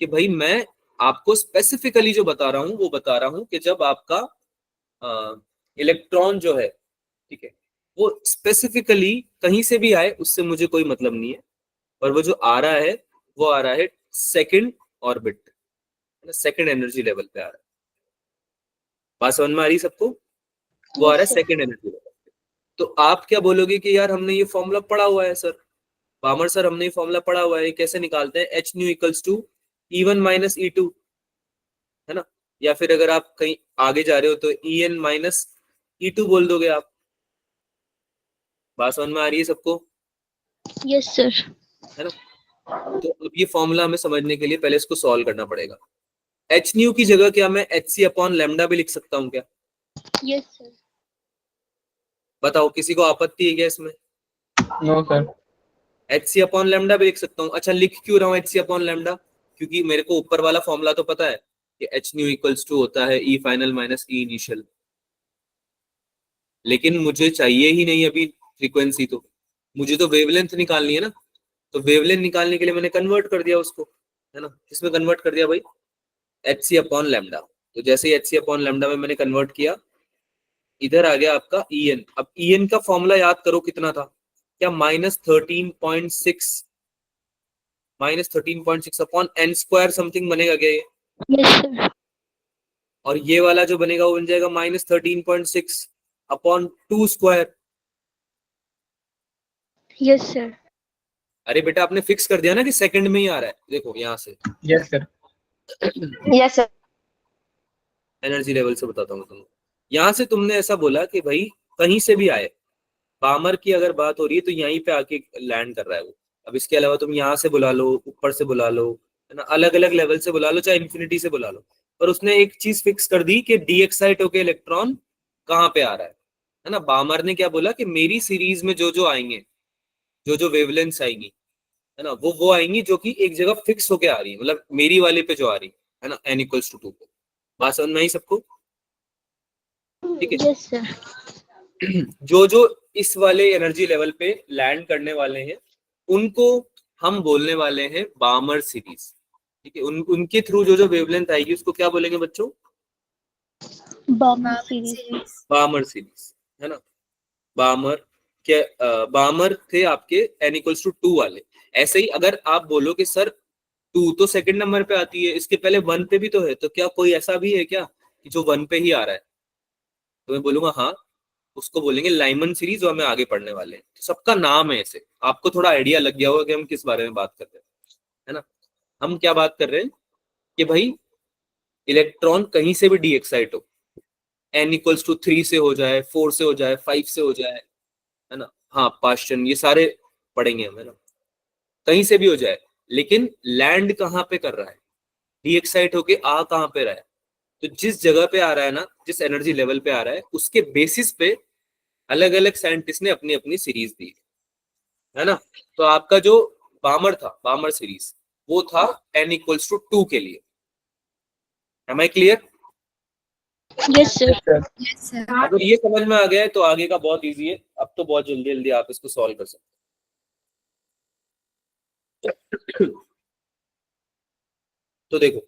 कि भाई मैं आपको स्पेसिफिकली जो बता रहा हूँ वो बता रहा हूँ कि जब आपका इलेक्ट्रॉन जो है, ठीक है, वो स्पेसिफिकली कहीं से भी आए उससे मुझे कोई मतलब नहीं है, पर वो जो आ रहा है वो आ रहा है second orbit, second energy level पे आ रहा है। बात समझ में आ रही सबको? वो आ रहा है सेकंड एनर्जी लेवल। तो आप क्या बोलोगे कि यार हमने ये फॉर्मूला पढ़ा हुआ है सर, बामर सर हमने ये फॉर्मूला पढ़ा हुआ है, कैसे निकालते हैं, H nu equals to E1 minus E2, है ना, या फिर अगर आप कहीं आगे जा रहे हो तो En माइनस E2 बोल दोगे आप। बात समझ में आ रही है सबको? Yes, sir. है ना। तो अब ये फॉर्मूला हमें समझने के लिए पहले इसको सॉल्व करना पड़ेगा। एच न्यू की जगह क्या मैं HC अपॉन लैम्डा भी लिख सकता हूँ क्या? Yes, sir. बताओ, किसी को आपत्ति है क्या इसमें? No sir. HC upon lambda भी लिख सकता हूँ। अच्छा, लिख क्यों रहा हूँ HC अपॉन लैम्डा? क्योंकि मेरे को ऊपर वाला फॉर्मूला तो पता है कि एच न्यू इक्वल्स टू होता है E final minus E initial, लेकिन मुझे चाहिए ही नहीं अभी फ्रीक्वेंसी, तो मुझे तो वेवलेंथ निकालनी है ना। तो वेवलेंथ निकालने के लिए मैंने कन्वर्ट कर दिया उसको, है ना, किसमें कन्वर्ट कर दिया भाई? HC upon lambda. तो जैसे ही HC अपॉन लैम्डा में मैंने कन्वर्ट किया, इधर आ गया आपका En। अब En का फॉर्मूला याद करो कितना था, क्या -13.6 अपॉन n स्क्वायर समथिंग बनेगा क्या ये? Yes, sir. और ये वाला जो बनेगा वो बन जाएगा -13.6 अपॉन 2 स्क्वायर। Yes, sir. अरे बेटा आपने फिक्स कर दिया ना कि सेकंड में ही आ रहा है, देखो यहाँ से yes sir. Yes, sir. Energy level से बताता हूँ तुमको। यहाँ से तुमने ऐसा बोला कि भाई कहीं से भी आए, बामर की अगर बात हो रही है तो यहीं पे आके लैंड कर रहा है वो। अब इसके अलावा तुम यहाँ से बुला लो, ऊपर से बुला लो, है ना, अलग अलग लेवल से बुला लो, चाहे इंफिनिटी से बुला लो, पर उसने एक चीज फिक्स कर दी कि डी एक्साइट होके इलेक्ट्रॉन कहाँ पे आ रहा है ना। बामर ने क्या बोला कि मेरी सीरीज में जो जो आएंगे, जो जो वेवलेंथ्स आएंगी, है ना, वो आएंगी जो कि एक जगह फिक्स होके आ रही है, मतलब मेरी वाले पे जो आ रही है ना, n इक्वल्स टू 2 पे। बात समझ में आई सबको? ठीक है। Yes, sir. जो जो इस वाले एनर्जी लेवल पे लैंड करने वाले हैं उनको हम बोलने वाले हैं बामर सीरीज। ठीक है, उनके थ्रू जो वेवलेंथ आएगी उसको क्या बोलेंगे बच्चों? Balmer series. बामर सीरीज, है ना। बामर के बामर थे आपके n इक्वल्स टू 2 वाले। ऐसे ही अगर आप बोलो कि सर 2 तो सेकंड नंबर पे आती है, इसके पहले 1 पे भी तो है, तो क्या कोई ऐसा भी है क्या कि जो 1 पे ही आ रहा है? तो मैं बोलूंगा हाँ, उसको बोलेंगे लाइमन सीरीज, जो हमें आगे पढ़ने वाले हैं। तो सबका नाम है ऐसे, आपको थोड़ा आइडिया लग गया होगा कि हम किस बारे में बात कर रहे हैं, है ना। हम क्या बात कर रहे हैं कि भाई इलेक्ट्रॉन कहीं से भी डी एक्साइट हो, n इक्वल्स टू 3 से हो जाए, 4 से हो जाए, 5 से हो जाए, है ना। हाँ, पास्चन, ये सारे पढ़ेंगे हम, है ना। कहीं से भी हो जाए, लेकिन लैंड कहाँ पे कर रहा है, डी एक्साइट होके आ कहाँ पे रहा है। तो जिस जगह पे आ रहा है ना, जिस एनर्जी लेवल पे आ रहा है, उसके बेसिस पे अलग अलग साइंटिस्ट ने अपनी अपनी सीरीज दी, है ना। तो आपका जो बामर था, बामर सीरीज, वो था n इक्वल्स टू 2 के लिए। Am I clear? Yes, sir. Yes, sir. अगर ये समझ में आ गया है तो आगे का बहुत इजी है, अब तो बहुत जल्दी जल्दी आप इसको सॉल्व कर सकते हो। तो देखो,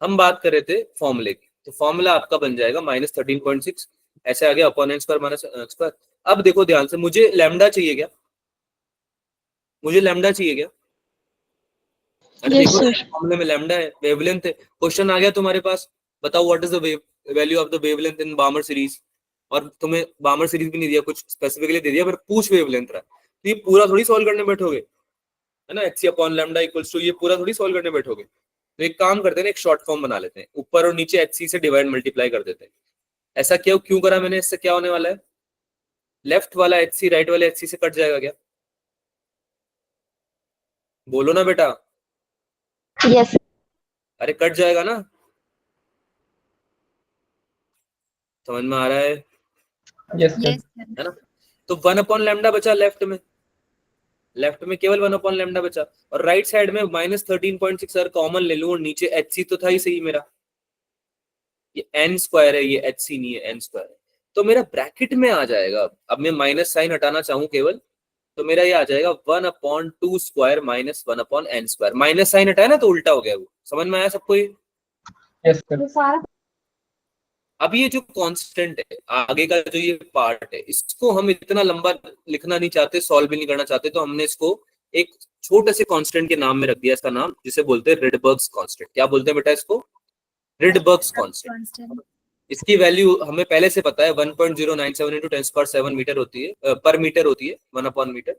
हम बात कर रहे थे फॉर्मूले की, तो फॉर्मूला आपका बन जाएगा -13.6, ऐसे आ गया upon n square minus square. अब देखो ध्यान से, मुझे लैम्डा चाहिए क्या? मुझे लैम्डा चाहिए क्या? अरे Yes, देखो, sir. फॉर्मूले में लैम्डा है, वेवलेंथ है। क्वेश्चन आ गया तुम्हारे पास, बताओ what is the value of the wavelength in बामर series. और तुम्हें बामर सीरीज भी नहीं दिया, कुछ स्पेसिफिकली दे दिया, पर पूछ वेवलेंथ रहा है, तो ये पूरा थोड़ी सॉल्व करने बैठोगे, है ना। H C upon lambda equals to, ये पूरा थोड़ी सॉल्व करने बैठोगे। तो एक काम करते हैं, एक शॉर्ट फॉर्म बना लेते हैं, ऊपर और नीचे एच सी से डिवाइड मल्टीप्लाई कर देते हैं। ऐसा क्यों करा मैंने? इससे क्या होने वाला है, लेफ्ट वाला एच सी राइट वाले एच सी से कट जाएगा क्या? बोलो ना बेटा। Yes. अरे कट जाएगा ना, समझ में आ रहा है? Yes, sir. Yes, sir. है ना। तो 1 अपॉन लैम्डा बचा लेफ्ट में, लेफ्ट में केवल 1 अपॉन लैम्डा बचा, और राइट साइड में -13.6 अगर कॉमन ले लूं, और नीचे एच सी तो था ही सही मेरा, ये एन स्क्वायर है, ये एच सी नहीं है, एन स्क्वायर है। तो मेरा ब्रैकेट में आ जाएगा, अब मैं माइनस साइन हटाना चाहूं केवल, तो मेरा ये आ जाएगा 1/2 square minus 1/n square. Minus sign हटाया ना तो उल्टा हो गया, वो समझ में आया सबको ये? Yes, sir. अब ये जो कांस्टेंट है, आगे का जो ये पार्ट है, इसको हम इतना लंबा लिखना नहीं चाहते, सॉल्व भी नहीं करना चाहते, तो हमने इसको एक छोटे से कांस्टेंट के नाम में रख दिया, इसका नाम, जिसे बोलते हैं रिडबर्ग्स कांस्टेंट। क्या बोलते हैं बेटा इसको? Rydberg's constant. Constant. इसकी वैल्यू हमें पहले से पता है, 1.097 इंटू 10⁻7 मीटर होती है, पर मीटर होती है, 1/मीटर।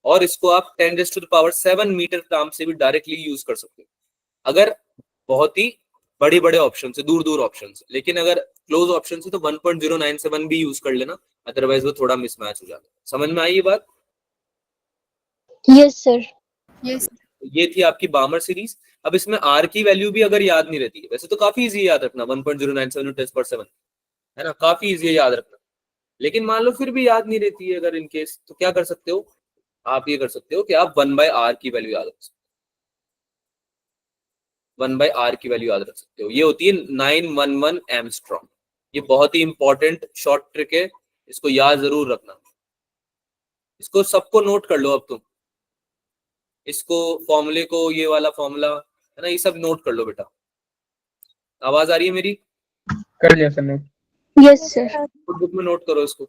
और इसको आप 10⁻7 मीटर टर्म से भी डायरेक्टली यूज कर सकते हो, अगर बहुत ही बड़े बड़े ऑप्शन से, दूर दूर ऑप्शन से। लेकिन अगर क्लोज ऑप्शन से तो 1.097 भी यूज कर लेना, अदरवाइज वो थोड़ा मिसमैच हो जाता है। समझ में आई ये बात? Yes, sir. Yes. ये थी आपकी बामर सीरीज। अब इसमें आर की वैल्यू भी अगर याद नहीं रहती है, वैसे तो काफी इजी है याद रखना, 1.097 10⁻7, है ना, काफी इजी है याद रखना। लेकिन मान लो फिर भी याद नहीं रहती है अगर इन केस, तो क्या कर सकते हो आप? ये कर सकते हो कि आप 1/r की वैल्यू याद रख सकते हो, 1/r की वैल्यू याद रख सकते हो। ये होती है 911 एमस्ट्रॉन्ग। ये बहुत ही इंपॉर्टेंट शॉर्ट ट्रिक है, इसको याद जरूर रखना। इसको सबको नोट कर लो अब तुम, इसको, फॉर्मूले को, ये वाला फॉर्मूला, है ना, ये सब नोट कर लो बेटा। आवाज आ रही है मेरी? कर लिया sir note. Yes, sir. Book में नोट करो इसको।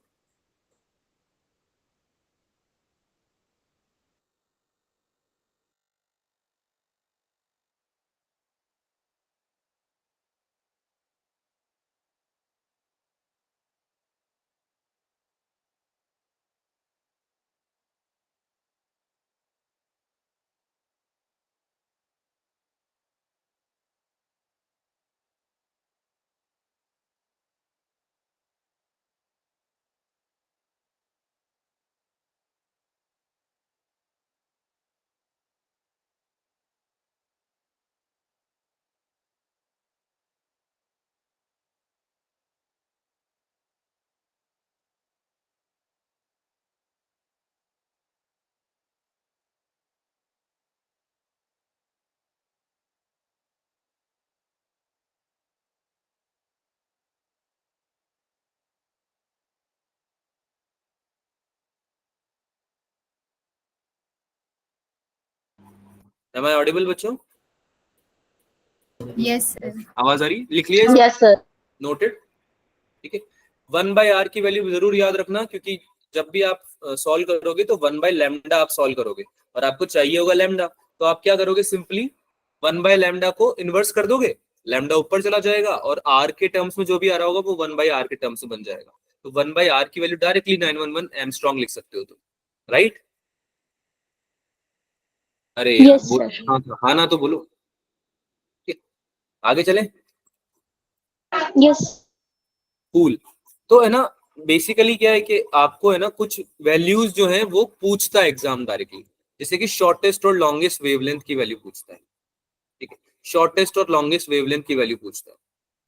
एम आई ऑडिबल बच्चों? Yes, sir. आवाज आ रही, लिख लिया, Yes, sir. नोटेड, ठीक है। 1/r की वैल्यू जरूर याद रखना, क्योंकि जब भी आप सॉल्व करोगे तो 1/λ आप सॉल्व करोगे और आपको चाहिए होगा लैम्डा, तो आप क्या करोगे, सिंपली 1/λ को इन्वर्स कर दोगे, लैम्डा ऊपर चला जाएगा और r के टर्म्स में जो भी आ रहा होगा वो 1/r के टर्म्स में बन जाएगा। तो 1/r की वैल्यू डायरेक्टली 911 एंगस्ट्रॉम लिख सकते हो तुम, राइट। अरे यार Yes, sir. हाँ ना तो बोलो, ठीक, आगे चले। Yes. कूल। तो है ना, बेसिकली क्या है कि आपको है ना कुछ वैल्यूज जो है वो पूछता है एग्जाम डायरेक्टली, जैसे कि शॉर्टेस्ट और लॉन्गेस्ट वेवलेंथ की वैल्यू पूछता है, ठीक है, शॉर्टेस्ट और लॉन्गेस्ट वेवलेंथ की वैल्यू पूछता है।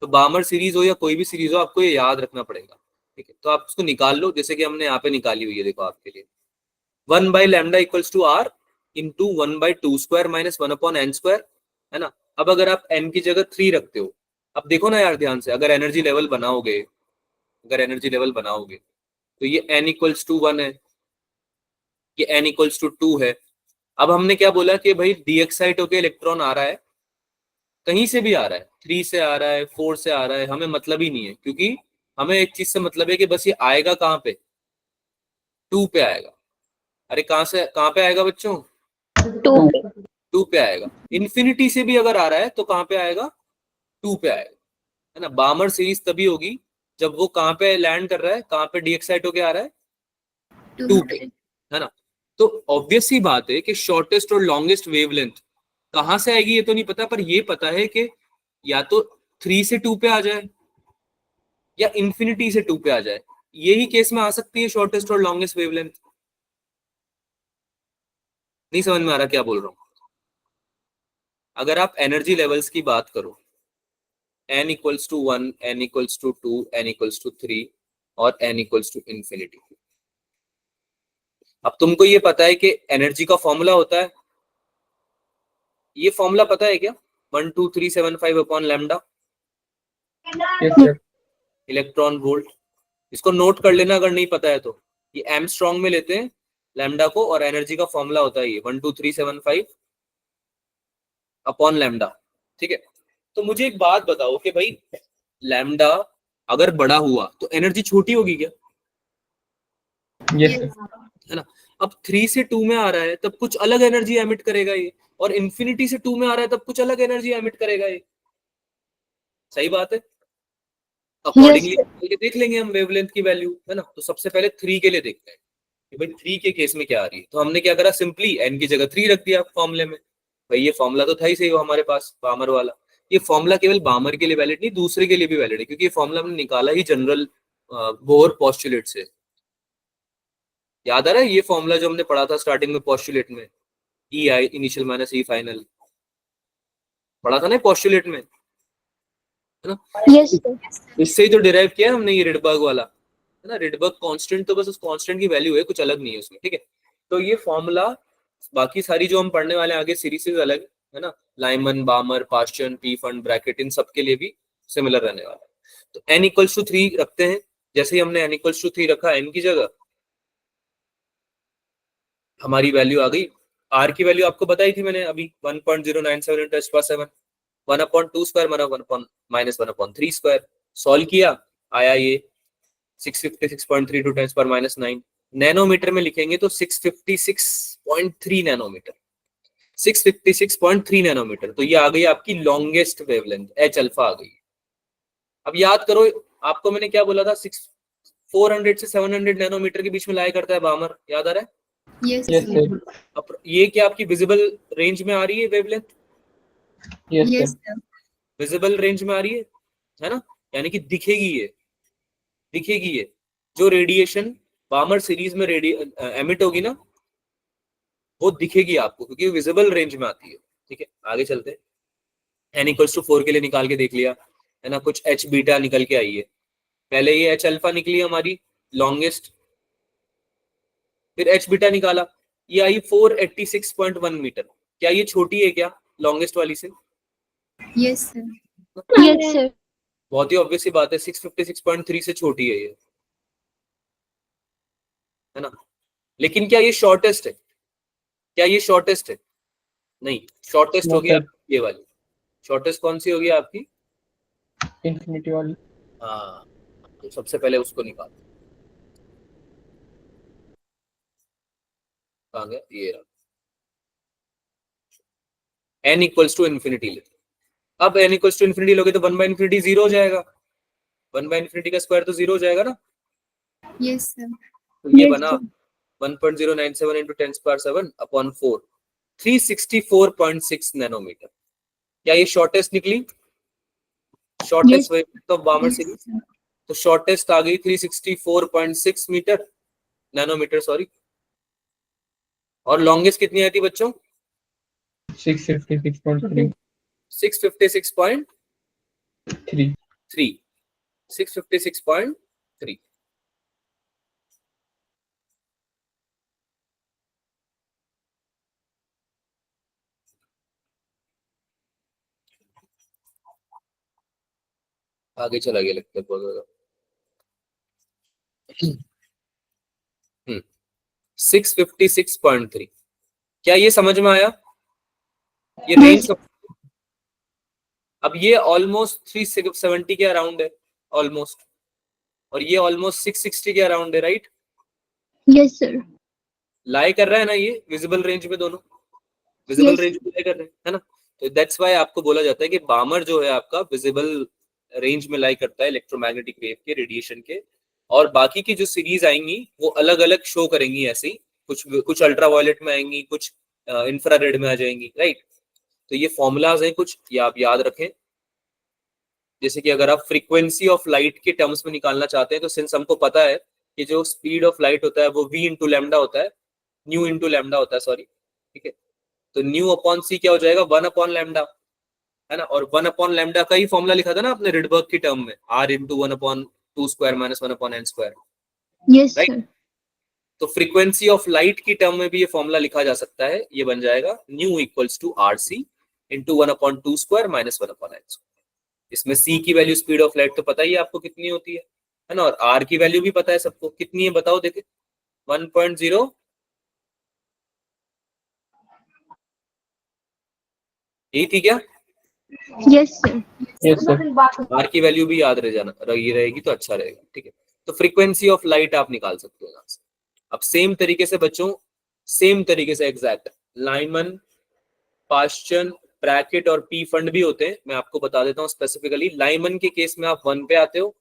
तो बामर सीरीज हो या कोई भी सीरीज हो, आपको ये याद रखना पड़ेगा, ठीक है। तो आप उसको निकाल लो, जैसे कि हमने यहाँ पे निकाली हुई है, देखो आपके लिए 1/λ equals to r into 1/2² minus 1/n², है ना। अब अगर आप n की जगह 3 रखते हो, अब देखो ना यार ध्यान से, अगर एनर्जी लेवल बनाओगे तो ये n इक्वल्स टू 1 है, ये n इक्वल्स टू 2 है। अब हमने क्या बोला कि भाई डीएक्साइट होके इलेक्ट्रॉन आ रहा है, कहीं से भी आ रहा है, 3 से आ रहा है, 4 से आ रहा है, हमें मतलब ही नहीं है, क्योंकि हमें एक चीज से मतलब है कि बस ये आएगा कहाँ पे, 2 पे आएगा। अरे कहाँ पे आएगा बच्चों, 2. 2 पे आएगा। इन्फिनिटी से भी अगर आ रहा है तो कहाँ पे आएगा, 2 पे आएगा, है ना। बामर सीरीज तभी होगी जब वो कहाँ पे लैंड कर रहा है, कहाँ पे डीएक्साइट होके आ रहा है, 2 पे, है ना। तो ऑब्वियस ही बात है कि शॉर्टेस्ट और लॉन्गेस्ट वेवलेंथ कहाँ से आएगी ये तो नहीं पता, पर ये पता है कि या तो 3 से 2 पे आ जाए या इन्फिनिटी से 2 पे आ जाए, यही केस में आ सकती है शॉर्टेस्ट और लॉन्गेस्ट वेवलेंथ। नहीं समझ में आ रहा क्या बोल रहा हूं। अगर आप एनर्जी लेवल्स की बात करो, n equals to 1, n equals to 2, n equals to 3 और n इक्वल्स टू इन्फिनिटी। अब तुमको ये पता है कि एनर्जी का फॉर्मूला होता है, ये फॉर्मूला पता है क्या, 12375 upon lambda Yes, sir. Electron volt. इसको नोट कर लेना अगर नहीं पता है तो, ये एम स्ट्रॉन्ग में लेते हैं लैम्डा को और एनर्जी का फॉर्मूला होता है ये 12375 अपॉन लैम्डा, ठीक है। तो मुझे एक बात बताओ कि भाई लैम्डा अगर बड़ा हुआ तो एनर्जी छोटी होगी क्या, Yes, sir. है ना। अब 3 से 2 में आ रहा है तब कुछ अलग एनर्जी एमिट करेगा ये, और इन्फिनिटी से 2 में आ रहा है तब कुछ अलग एनर्जी एमिट करेगा ये, सही बात है। अकॉर्डिंगली देख लेंगे हम वेवलेंथ की वैल्यू, है ना। तो सबसे पहले 3 के लिए देखते हैं कि भाई 3 के केस में क्या आ रही है। तो हमने क्या करा, सिंपली n की जगह 3 रख दिया फॉर्मूले में। भाई ये फॉर्मूला तो था ही सही वो हमारे पास, बामर वाला। ये फॉर्मूला केवल बामर के लिए वैलिड नहीं, दूसरे के लिए भी वैलिड है, क्योंकि ये फॉर्मूला हमने निकाला ही जनरल बोर पोस्टुलेट से। याद आ रहा है ये फॉर्मूला जो हमने पढ़ा था स्टार्टिंग में पोस्टुलेट में, E I initial minus E final, पढ़ा था ना पोस्टुलेट में, है ना। Yes, sir. इससे ही तो डिराइव किया हमने ये रिडबर्ग वाला, है ना। रिडबर्ग कांस्टेंट तो बस उस कांस्टेंट की वैल्यू है, कुछ अलग नहीं है उसमें, ठीक है। तो ये फॉर्मूला, बाकी सारी जो हम पढ़ने वाले हैं आगे सीरीज अलग है ना, Lyman, बामर, Paschen, P fund, bracket, इन सब के लिए भी सिमिलर रहने वाला है। तो n इक्वल्स टू 3 रखते हैं, जैसे ही हमने n इक्वल्स टू 3 रखा, n की जगह हमारी वैल्यू आ गई। r की वैल्यू आपको बताई थी मैंने अभी 1.097 × 10⁻⁷, 1/2² माइनस 1/3²। सॉल्व किया, आया ये 656.32 10⁻⁹ नैनोमीटर में लिखेंगे तो 656.3 नैनोमीटर, 656.3 नैनोमीटर। तो ये आ गई आपकी लॉन्गेस्ट वेवलेंथ, एच अल्फा आ गई। अब याद करो आपको मैंने क्या बोला था, 400 से 700 नैनोमीटर के बीच में लाया करता है बामर, याद आ रहा है। Yes, Yes, sir. sir. अब ये क्या आपकी विजिबल रेंज में आ रही है wavelength, Yes, Yes, sir. sir. Visible range में आ रही है ना, यानी कि दिखेगी ये जो रेडिएशन बामर सीरीज में एमिट होगी ना, वो दिखेगी आपको, क्योंकि विजिबल रेंज में आती है, ठीक है। आगे चलते हैं, n इक्वल्स टू 4 के लिए निकाल के देख लिया, है ना। कुछ h बीटा निकल के आई है, पहले ये h अल्फा निकली हमारी लॉन्गेस्ट, फिर h बीटा निकाला, ये आई 486.1 मीटर। क्या ये छोटी है क्या लॉन्गेस्ट वाली से, Yes, sir. Yes, sir. बहुत ही ऑब्वियस सी बात है, 656.3 से छोटी है ये, है ना। लेकिन क्या ये शॉर्टेस्ट है, क्या ये शॉर्टेस्ट है, नहीं, शॉर्टेस्ट No, हो गया sir. ये वाली, शॉर्टेस्ट कौन सी होगी आपकी? इंफिनिटी वाली। हाँ, तो सबसे पहले उसको निकाल। कहाँ गया? ये रहा। n इक्वल्स टू इन्फिनिटी ले। अब n इक्वल्स टू इन्फिनिटी लोगे तो 1 बाय इन्फिनिटी 0 हो जाएगा। 1 बाय इन्फिनिटी का स्क्वायर तो 0 हो जाएगा ना। Yes, sir. तो ये Yes, बना sir. 1.097 into 10 power 7 upon 4, 364.6 nanometre. क्या ये शॉर्टेस्ट निकली? Shortest wavelength of बामर Yes, series. sir. तो शॉर्टेस्ट आ गई 364.6 मीटर नैनोमीटर, सॉरी। और लॉन्गेस्ट कितनी आई थी बच्चों? 656.3 656.3 3 656.3। आगे चला गया लगता है बहुत ज्यादा। 656.3। क्या ये समझ में आया? ये रेंज अब ये ऑलमोस्ट 370 के अराउंड है ऑलमोस्ट, और ये ऑलमोस्ट 660 के अराउंड है, राइट? Yes, sir. लाई कर रहा है ना ये विजिबल रेंज में, दोनों विजिबल Yes. रेंज में लाई कर रहे हैं, है ना। तो दैट्स व्हाई आपको बोला जाता है कि बामर जो है आपका विजिबल रेंज में लाई करता है इलेक्ट्रोमैग्नेटिक वेव के, रेडिएशन के। और बाकी की जो सीरीज आएंगी वो अलग अलग शो करेंगी ऐसे ही, कुछ अल्ट्रावायलेट में आएंगी, कुछ इंफ्रारेड में आ जाएंगी, राइट। तो ये फॉर्मूलाज हैं कुछ, ये आप याद रखें। जैसे कि अगर आप फ्रीक्वेंसी ऑफ लाइट के टर्म्स में निकालना चाहते हैं तो सिंस हमको पता है कि जो स्पीड ऑफ लाइट होता है वो v इंटू लैम्डा होता है, न्यू इंटू लैम्डा होता है, सॉरी, ठीक है। तो न्यू अपॉन सी क्या हो जाएगा? 1 अपॉन लैम्डा, है ना। और 1 अपॉन लैम्डा का ही फॉर्मूला लिखा था ना आपने रिडबर्ग की टर्म में, r into 1 upon 2 square minus 1 upon n square, Yes, right. sir. तो फ्रीक्वेंसी ऑफ लाइट की टर्म में भी ये फॉर्मूला लिखा जा सकता है। ये बन जाएगा nu equals to R C into 1 upon 2 square minus 1 upon n square. इसमें c की वैल्यू स्पीड ऑफ लाइट तो पता ही है आपको कितनी होती है ना। और r की वैल्यू भी पता है सबको, कितनी है बताओ देखे? 1.0 यही थी क्या? Yes, sir. Yes, sir. r की वैल्यू भी याद रह जाना रहेगी तो अच्छा रहेगा, ठीक है। तो फ्रीक्वेंसी ऑफ लाइट आप निकाल सकते हो यहाँ से। अब सेम तरीके से बच्चों, सेम तरीके से एग्जैक्ट लाइमन, पास्चन, ब्रैकेट और पी फंड भी होते हैं। मैं आपको बता देता हूँ स्पेसिफिकली। लाइमन के केस में आप 1 पे आते हो,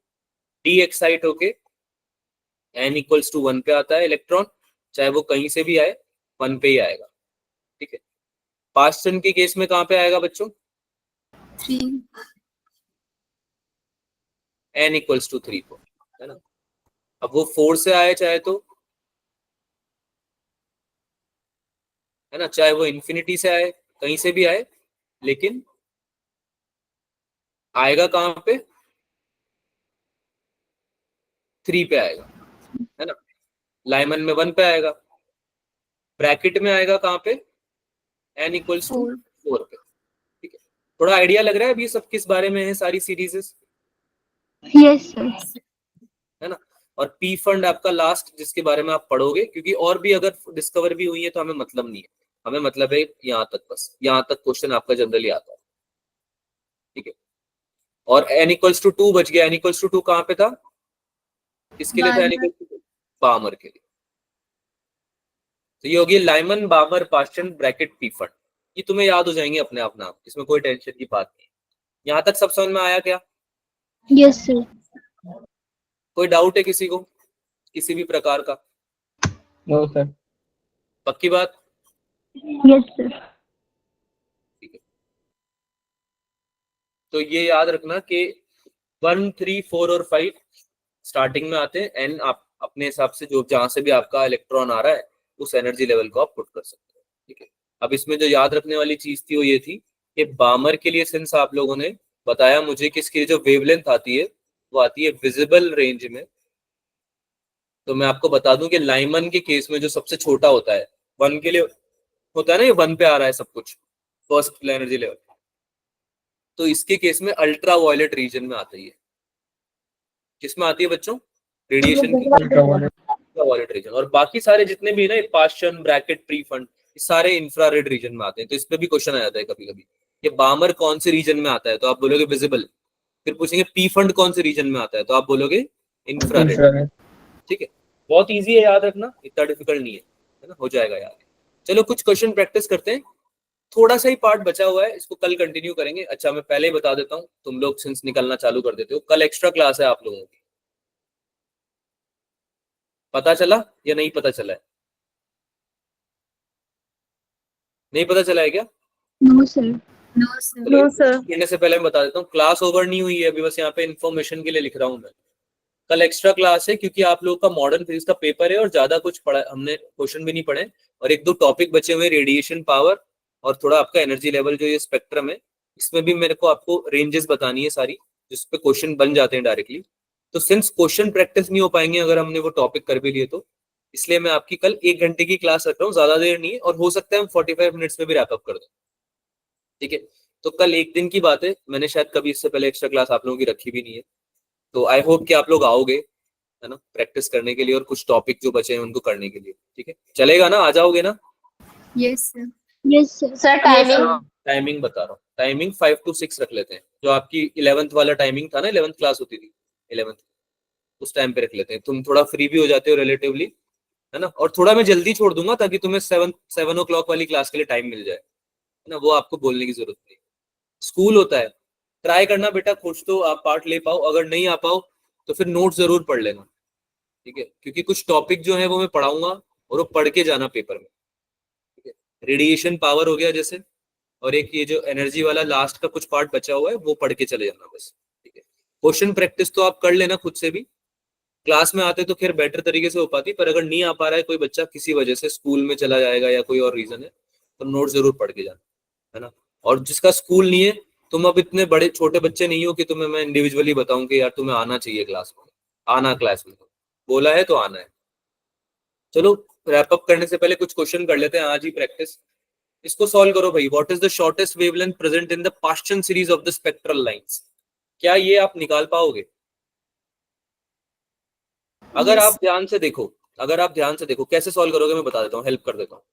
डी एक्साइट होके n इक्वल्स टू 1 पे आता है इलेक्ट्रॉन, चाहे वो कहीं से भी आए 1 पे ही आएगा, ठीक है। पास्चन के केस में कहाँ पे आएगा बच्चों? 3. n इक्वल्स टू 3 को, है ना। अब वो 4 से आए चाहे तो, है ना, चाहे वो इन्फिनिटी से आए, कहीं से भी आए, लेकिन आएगा कहाँ पे? 3 पे आएगा, है ना। लाइमन में 1 पे आएगा, ब्रैकेट में आएगा कहाँ पे? n इक्वल्स टू 4 पे, ठीक है। थोड़ा आइडिया लग रहा है अभी सब किस बारे में है सारी सीरीजेस, Yes, sir. है ना। और पी फंड आपका लास्ट जिसके बारे में आप पढ़ोगे, क्योंकि और भी अगर डिस्कवर भी हुई है तो हमें मतलब नहीं है, हमें मतलब है यहाँ तक, बस यहाँ तक क्वेश्चन आपका जनरली आता है, ठीक है। और n इक्वल्स टू 2 बच गया। n इक्वल्स टू 2 कहाँ पे था? किसके लिए था n इक्वल्स टू 2? बामर के लिए। तो ये होगी Lyman, बामर, Paschen, bracket, P fund. ये तुम्हें याद हो जाएंगे अपने आप नाम, इसमें कोई टेंशन की बात नहीं। यहाँ तक सब समझ में आया क्या? Yes, sir. कोई डाउट है किसी को किसी भी प्रकार का? No, sir. पक्की बात? Yes, sir. ठीक है। तो ये याद रखना कि 1, 3, 4 और 5 स्टार्टिंग में आते हैं। n आप अपने हिसाब से जो जहां से भी आपका इलेक्ट्रॉन आ रहा है उस एनर्जी लेवल को आप पुट कर सकते हो, ठीक है। अब इसमें जो याद रखने वाली चीज थी वो ये थी कि बामर के लिए सिंस आप लोगों ने बताया मुझे कि इसकी जो वेवलेंथ आती है वो आती है विजिबल रेंज में। तो मैं आपको बता दूं कि लाइमन के केस में जो सबसे छोटा होता है 1 के लिए होता है ना, ये 1 पे आ रहा है सब कुछ, फर्स्ट एनर्जी लेवल। तो इसके केस में अल्ट्रा वायलेट रीजन में आती है। किसमें आती है बच्चों? रेडिएशन की Ultraviolet. Ultraviolet reason. और बाकी सारे जितने भी ना, पास्चन, ब्रैकेट, प्री फंड, सारे इंफ्रारेड रीजन में आते हैं। तो इस पे भी क्वेश्चन आ जाता है कभी कभी कि बामर कौन से रीजन में आता है, तो आप बोलोगे विजिबल। फिर पूछेंगे पी फंड कौन से रीजन में आता है, तो आप बोलोगे इंफ्रारेड। Infrared. ठीक है, बहुत इजी है, याद रखना, इतना डिफिकल्ट नहीं है ना, हो जाएगा यार। चलो कुछ क्वेश्चन प्रैक्टिस करते हैं, थोड़ा सा ही पार्ट बचा हुआ है, इसको कल कंटिन्यू करेंगे। अच्छा मैं पहले ही बता देता हूँ, तुम लोग सिंस निकलना चालू कर देते हो, कल एक्स्ट्रा क्लास है आप लोगों की, पता चला या नहीं पता चला है? नहीं पता चला है क्या? No, sir. No, sir. चलो कहने से पहले मैं बता देता हूँ, क्लास ओवर नहीं हुई है अभी, बस यहाँ पे इन्फॉर्मेशन के लिए लिख रहा हूँ मैं। कल एक्स्ट्रा क्लास है क्योंकि आप लोगों का मॉडर्न फिजिक्स का पेपर है और ज्यादा कुछ पढ़ा हमने, क्वेश्चन भी नहीं पढ़े, और एक दो टॉपिक बचे हुए, रेडिएशन पावर और थोड़ा आपका एनर्जी लेवल, जो ये स्पेक्ट्रम है, इसमें भी मेरे को आपको रेंजेस बतानी है सारी, जिसपे क्वेश्चन बन जाते हैं डायरेक्टली। तो सिंस क्वेश्चन प्रैक्टिस नहीं हो पाएंगे अगर हमने वो टॉपिक कर भी लिए तो, इसलिए मैं आपकी कल 1 घंटे की क्लास रख रहा हूँ, ज्यादा देर नहीं है, और हो सकता है हम 45 मिनट्स में भी रैप अप कर दें। ठीक है, तो कल एक दिन की बात है, मैंने शायद कभी इससे पहले एक्स्ट्रा क्लास आप लोगों की रखी भी नहीं है, तो आई होप कि आप लोग आओगे, है ना, प्रैक्टिस करने के लिए और कुछ टॉपिक जो बचे हैं उनको करने के लिए। ठीक है, चलेगा ना, आ जाओगे ना? Yes, sir. Yes, sir. Sir timing timing बता रहा हूँ, टाइमिंग 5 to 6 रख लेते हैं, जो आपकी 11th वाला टाइमिंग था ना, 11th क्लास होती थी 11th, उस टाइम पे रख लेते हैं, तुम थोड़ा फ्री भी हो जाते हो रिलेटिवली, है ना, और थोड़ा मैं जल्दी छोड़ दूंगा ताकि तुम्हें 7 o'clock वाली क्लास के लिए टाइम मिल जाए, है ना, वो आपको बोलने की जरूरत नहीं। स्कूल होता है, ट्राई करना बेटा, कुछ तो आप पार्ट ले पाओ, अगर नहीं आ पाओ तो फिर नोट जरूर पढ़ लेना। ठीक है, क्योंकि कुछ टॉपिक जो है वो मैं पढ़ाऊंगा और वो पढ़ के जाना पेपर में। ठीक है, रेडिएशन पावर हो गया जैसे, और एक ये जो एनर्जी वाला लास्ट का कुछ पार्ट बचा हुआ है वो पढ़ के चले जाना बस। ठीक है, क्वेश्चन प्रैक्टिस तो आप कर लेना खुद से भी, क्लास में आते तो खैर बेटर तरीके से हो पाती, पर अगर नहीं आ पा रहा है कोई बच्चा किसी वजह से, स्कूल में चला जाएगा या कोई और रीजन है, तो नोट जरूर पढ़ के जाना, है ना। और जिसका स्कूल नहीं है, तुम अब इतने बड़े छोटे बच्चे नहीं हो कि तुम्हें मैं इंडिविजुअली बताऊं कि यार तुम्हें आना चाहिए क्लास में, आना क्लास में, बोला है तो आना है। चलो रैप अप करने से पहले कुछ क्वेश्चन कर लेते हैं आज ही प्रैक्टिस, इसको सॉल्व करो भाई। What is the shortest wavelength present in the Paschen series of the spectral lines? क्या ये आप निकाल पाओगे? अगर Yes. आप ध्यान से देखो, अगर आप ध्यान से देखो, कैसे सॉल्व करोगे मैं बता देता हूँ, हेल्प कर देता हूँ।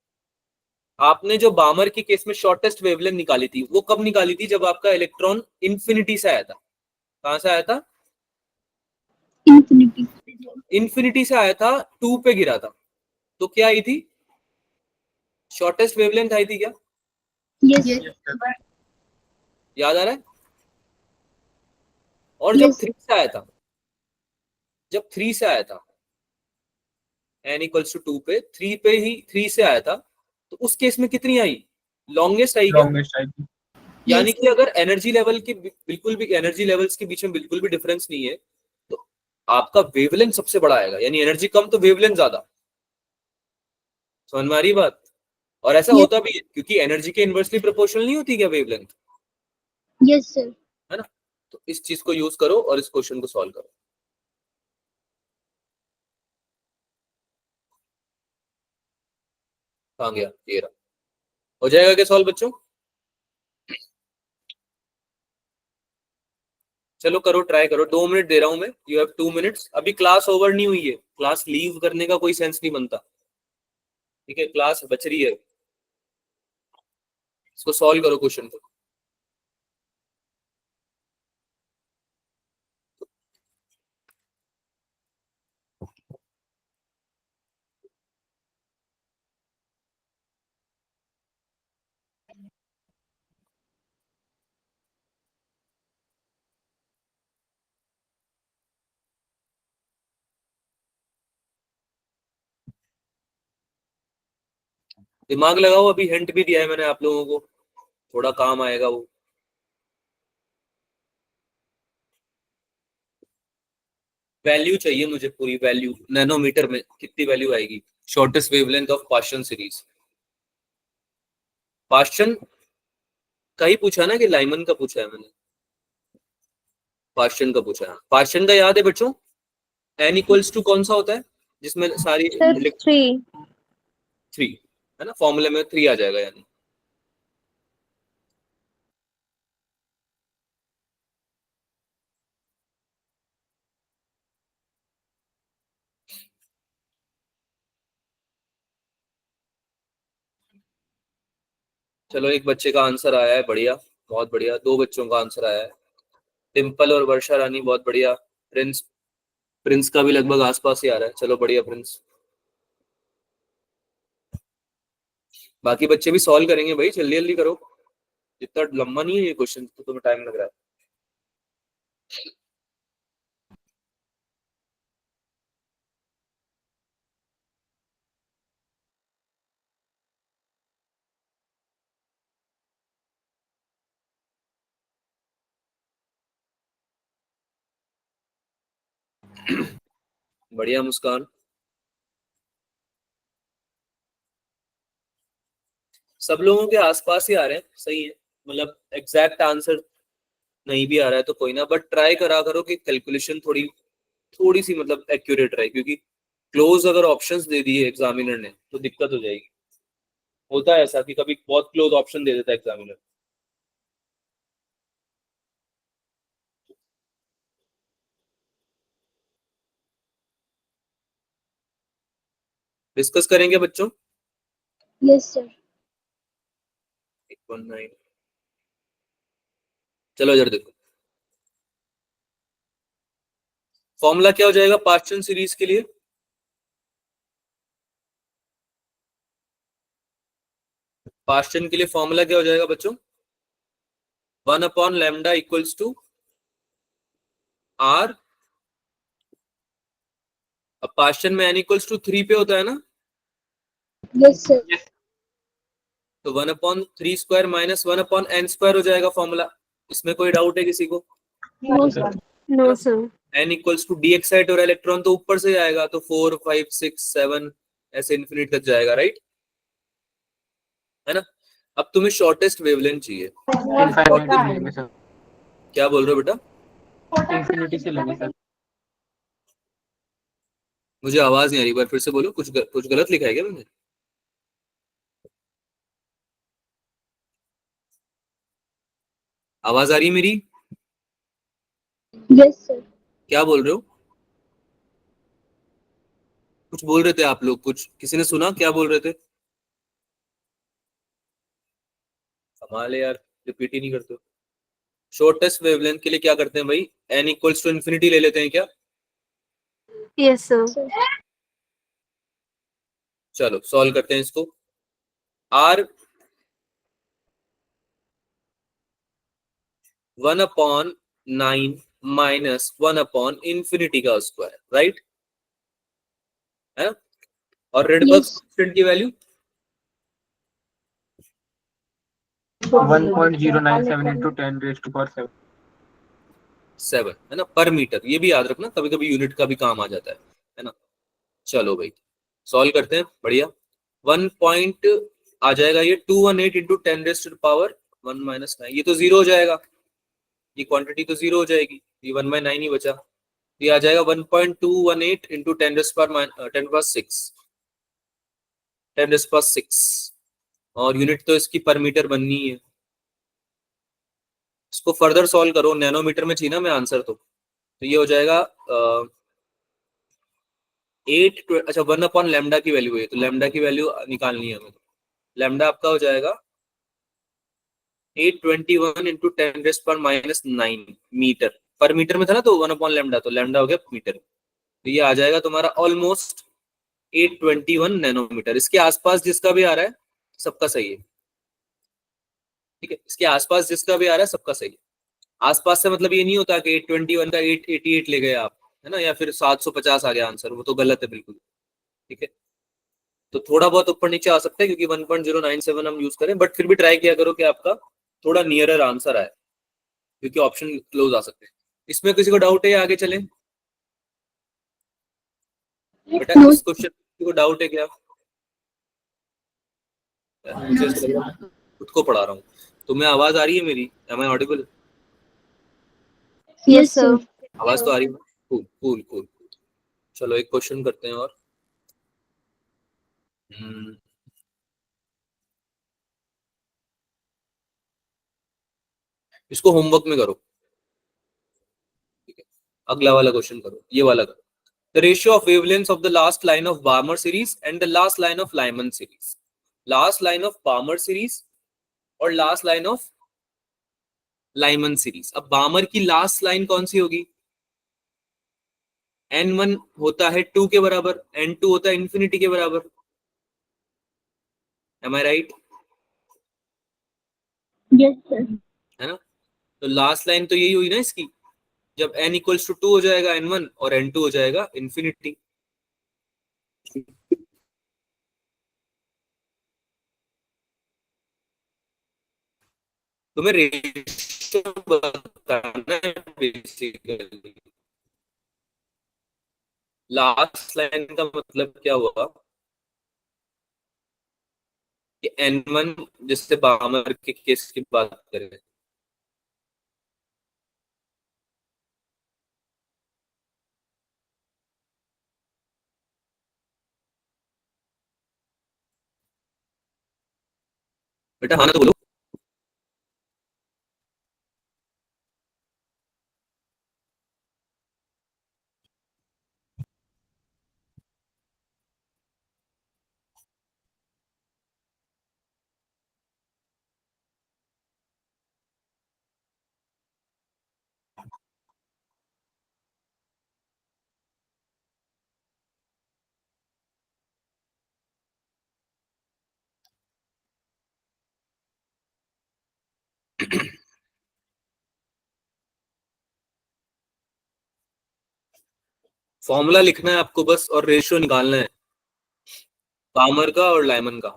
आपने जो बामर की केस में शॉर्टेस्ट वेवलेंथ निकाली थी, वो कब निकाली थी? जब आपका इलेक्ट्रॉन इंफिनिटी से आया था। कहां से आया था? Infinity. इंफिनिटी से आया था, 2 पे गिरा था, तो क्या आई थी? शॉर्टेस्ट वेवलेंथ आई थी क्या? Yes. Yes. याद आ रहा है? और जब Yes. 3 से आया था, जब 3 से आया था, n इक्वल्स टू 2 पे, 3 पे ही 3 से आया था, तो उस केस में कितनी आई? लॉन्गेस्ट आई क्या? Longest IP. यानी Yes. कि अगर एनर्जी लेवल के बिल्कुल भी, एनर्जी लेवल्स के बीच में बिल्कुल भी डिफरेंस नहीं है, तो आपका वेवलेंथ सबसे बड़ा आएगा, यानी एनर्जी कम तो वेवलेंथ ज्यादा। समझ में आ रही बात? और ऐसा Yes. होता भी है क्योंकि एनर्जी के इनवर्सली प्रोपोर्शनल नहीं होती क्या वेवलेंथ, Yes, sir. है ना। तो इस चीज को यूज करो और इस क्वेश्चन को सॉल्व करो। कहाँ गया ये रहा, हो जाएगा क्या सॉल्व बच्चों? चलो करो, ट्राई करो, 2 मिनट दे रहा हूं मैं, यू हैव 2 मिनट्स, अभी क्लास ओवर नहीं हुई है, क्लास लीव करने का कोई सेंस नहीं बनता। ठीक है, क्लास बच रही है, इसको सॉल्व करो क्वेश्चन को। दिमाग लगाओ, अभी हिंट भी दिया है मैंने आप लोगों को, थोड़ा काम आएगा वो। वैल्यू चाहिए मुझे, पूरी वैल्यू, नैनोमीटर में कितनी वैल्यू आएगी shortest wavelength of Paschen series? Paschen का ही पूछा ना कि लाइमन का पूछा है मैंने? पास्चन का पूछा है, पास्चन का याद है बच्चों? n इक्वल्स टू कौन सा होता है जिसमें सारी सर 3 3, है ना, फॉर्मूले में 3 आ जाएगा यानी। चलो एक बच्चे का आंसर आया है, बढ़िया। बहुत बढ़िया, 2 बच्चों का आंसर आया है। डिम्पल और वर्षा रानी बहुत बढ़िया। प्रिंस का भी लगभग आसपास ही आ रहा है। चलो बढ़िया प्रिंस। बाकी बच्चे भी सॉल्व करेंगे भाई, जल्दी जल्दी करो, इतना लंबा नहीं है ये क्वेश्चन, तो तुम्हें टाइम लग रहा है। बढ़िया मुस्कान। सब लोगों के आसपास ही आ रहे हैं, सही है। मतलब एग्जैक्ट आंसर नहीं भी आ रहा है तो कोई ना, बट ट्राई करा करो कि कैलकुलेशन थोड़ी थोड़ी सी मतलब एक्यूरेट रहे, क्योंकि क्लोज अगर ऑप्शंस दे दिए एग्जामिनर ने तो दिक्कत हो जाएगी। होता है ऐसा कि कभी बहुत क्लोज ऑप्शन दे देता है एग्जामिनर। डिस्कस करेंगे बच्चों। Yes, sir. 819। चलो इधर देखो, फॉर्मूला क्या हो जाएगा पास्चन सीरीज के लिए? पास्चन के लिए फॉर्मूला क्या हो जाएगा बच्चों? 1/λ इक्वल्स टू r। अब पास्चन में n इक्वल्स टू 3 पे होता है ना, Yes, sir. तो 1/3 स्क्वायर माइनस 1/n स्क्वायर हो जाएगा फॉर्मूला। इसमें कोई डाउट है किसी को? No, sir. No, sir. n equals to de-excite और इलेक्ट्रॉन तो ऊपर से जाएगा, तो 4 5 6 7 ऐसे इन्फिनिट तक जाएगा, राइट है ना। अब तुम्हें शॉर्टेस्ट वेवलेंथ चाहिए। इनफाइनाइट लेंगे सर, क्या बोल रहे हो बेटा? इंफिनिटी से लेंगे सर। मुझे आवाज नहीं आ रही, बार फिर से बोलो। कुछ गलत लिखा है क्या मैंने? आवाज आ रही है मेरी? Yes, sir. क्या बोल रहे हो? कुछ बोल रहे थे आप लोग, कुछ किसी ने सुना क्या बोल रहे थे? कमाल है यार, रिपीट ही नहीं करते। शॉर्टेस्ट वेवलेंथ के लिए क्या करते हैं भाई? n इक्वल्स टू इन्फिनिटी ले लेते हैं क्या? Yes, sir. चलो सॉल्व करते हैं इसको। r 1/9 माइनस 1/infinity का स्क्वायर, राइट है ना। और रेडबर्ग Yes. कांस्टेंट की value 1.097 into 10 raised to power 7। 7 है ना पर मीटर। ये भी याद रखना, कभी कभी यूनिट का भी काम आ जाता है ना। चलो भाई सॉल्व करते हैं, बढ़िया। 1 पॉइंट आ जाएगा ये 218 into 10 raised to power 1 minus 9। ये तो जीरो हो जाएगा, ये क्वांटिटी तो जीरो हो जाएगी, ये 1/9 ही बचा। ये आ जाएगा 1.218 into 10 rest power 10 rest power 6। और यूनिट तो इसकी पर मीटर बननी है। इसको फर्दर सॉल्व करो, नैनोमीटर में चाहिए ना मैं आंसर, तो ये हो जाएगा 8। अच्छा 1/λ की वैल्यू है, तो लैम्डा की वैल्यू निकालनी है हमें। तो लैम्डा आपका हो जाएगा 821 इंटू 10 रेस्ट पर माइनस 9 मीटर। पर मीटर में था ना, तो 1/λ, तो लैम्डा हो गया मीटर। तो ये आ जाएगा तुम्हारा ऑलमोस्ट 821 नैनोमीटर। इसके आसपास जिसका भी आ रहा है सबका सही है, ठीक है। इसके आसपास जिसका भी आ रहा है सबका सही है। आसपास से मतलब ये नहीं होता कि 821 का 888 ले गए आप, है ना, या फिर 750 आ गया आंसर, वो तो गलत है बिल्कुल, ठीक है। तो थोड़ा बहुत ऊपर नीचे आ सकता है क्योंकि 1.097 हम यूज करें, बट फिर भी ट्राई किया करो कि आपका थोड़ा नियरर आंसर आए, क्योंकि ऑप्शन क्लोज आ सकते हैं। इसमें किसी को डाउट है या आगे चलें? बेटा No. इस क्वेश्चन किसी को डाउट है क्या? मुझे ऐसा लग रहा है खुद को पढ़ा रहा हूँ। तुम्हें आवाज आ रही है मेरी? Am I audible? Yes, sir. आवाज तो आ रही है। Cool cool cool. चलो एक क्वेश्चन करते हैं और इसको होमवर्क में करो, ठीक है। अगला वाला क्वेश्चन करो, ये वाला करो। The ratio of wavelengths of the last line of Balmer series and the last line of Lyman series. Last line of Balmer series और last line of Lyman series. अब बामर की लास्ट लाइन कौन सी होगी? n1 होता है 2 के बराबर, n2 होता है इंफिनिटी के बराबर। एम आई राइट? Yes, sir. है ना? तो लास्ट लाइन तो यही हुई ना इसकी, जब n इक्वल्स टू 2 हो जाएगा n1 और n2 हो जाएगा इंफिनिटी। तुम्हें रेशियो बताना है बेसिकली। लास्ट लाइन का मतलब क्या हुआ कि n1, जिससे बामर के केस की बात करें, बेटा हाँ ना तो बोलो। फॉर्मूला लिखना है आपको बस, और रेशियो निकालना है बामर का और लाइमन का।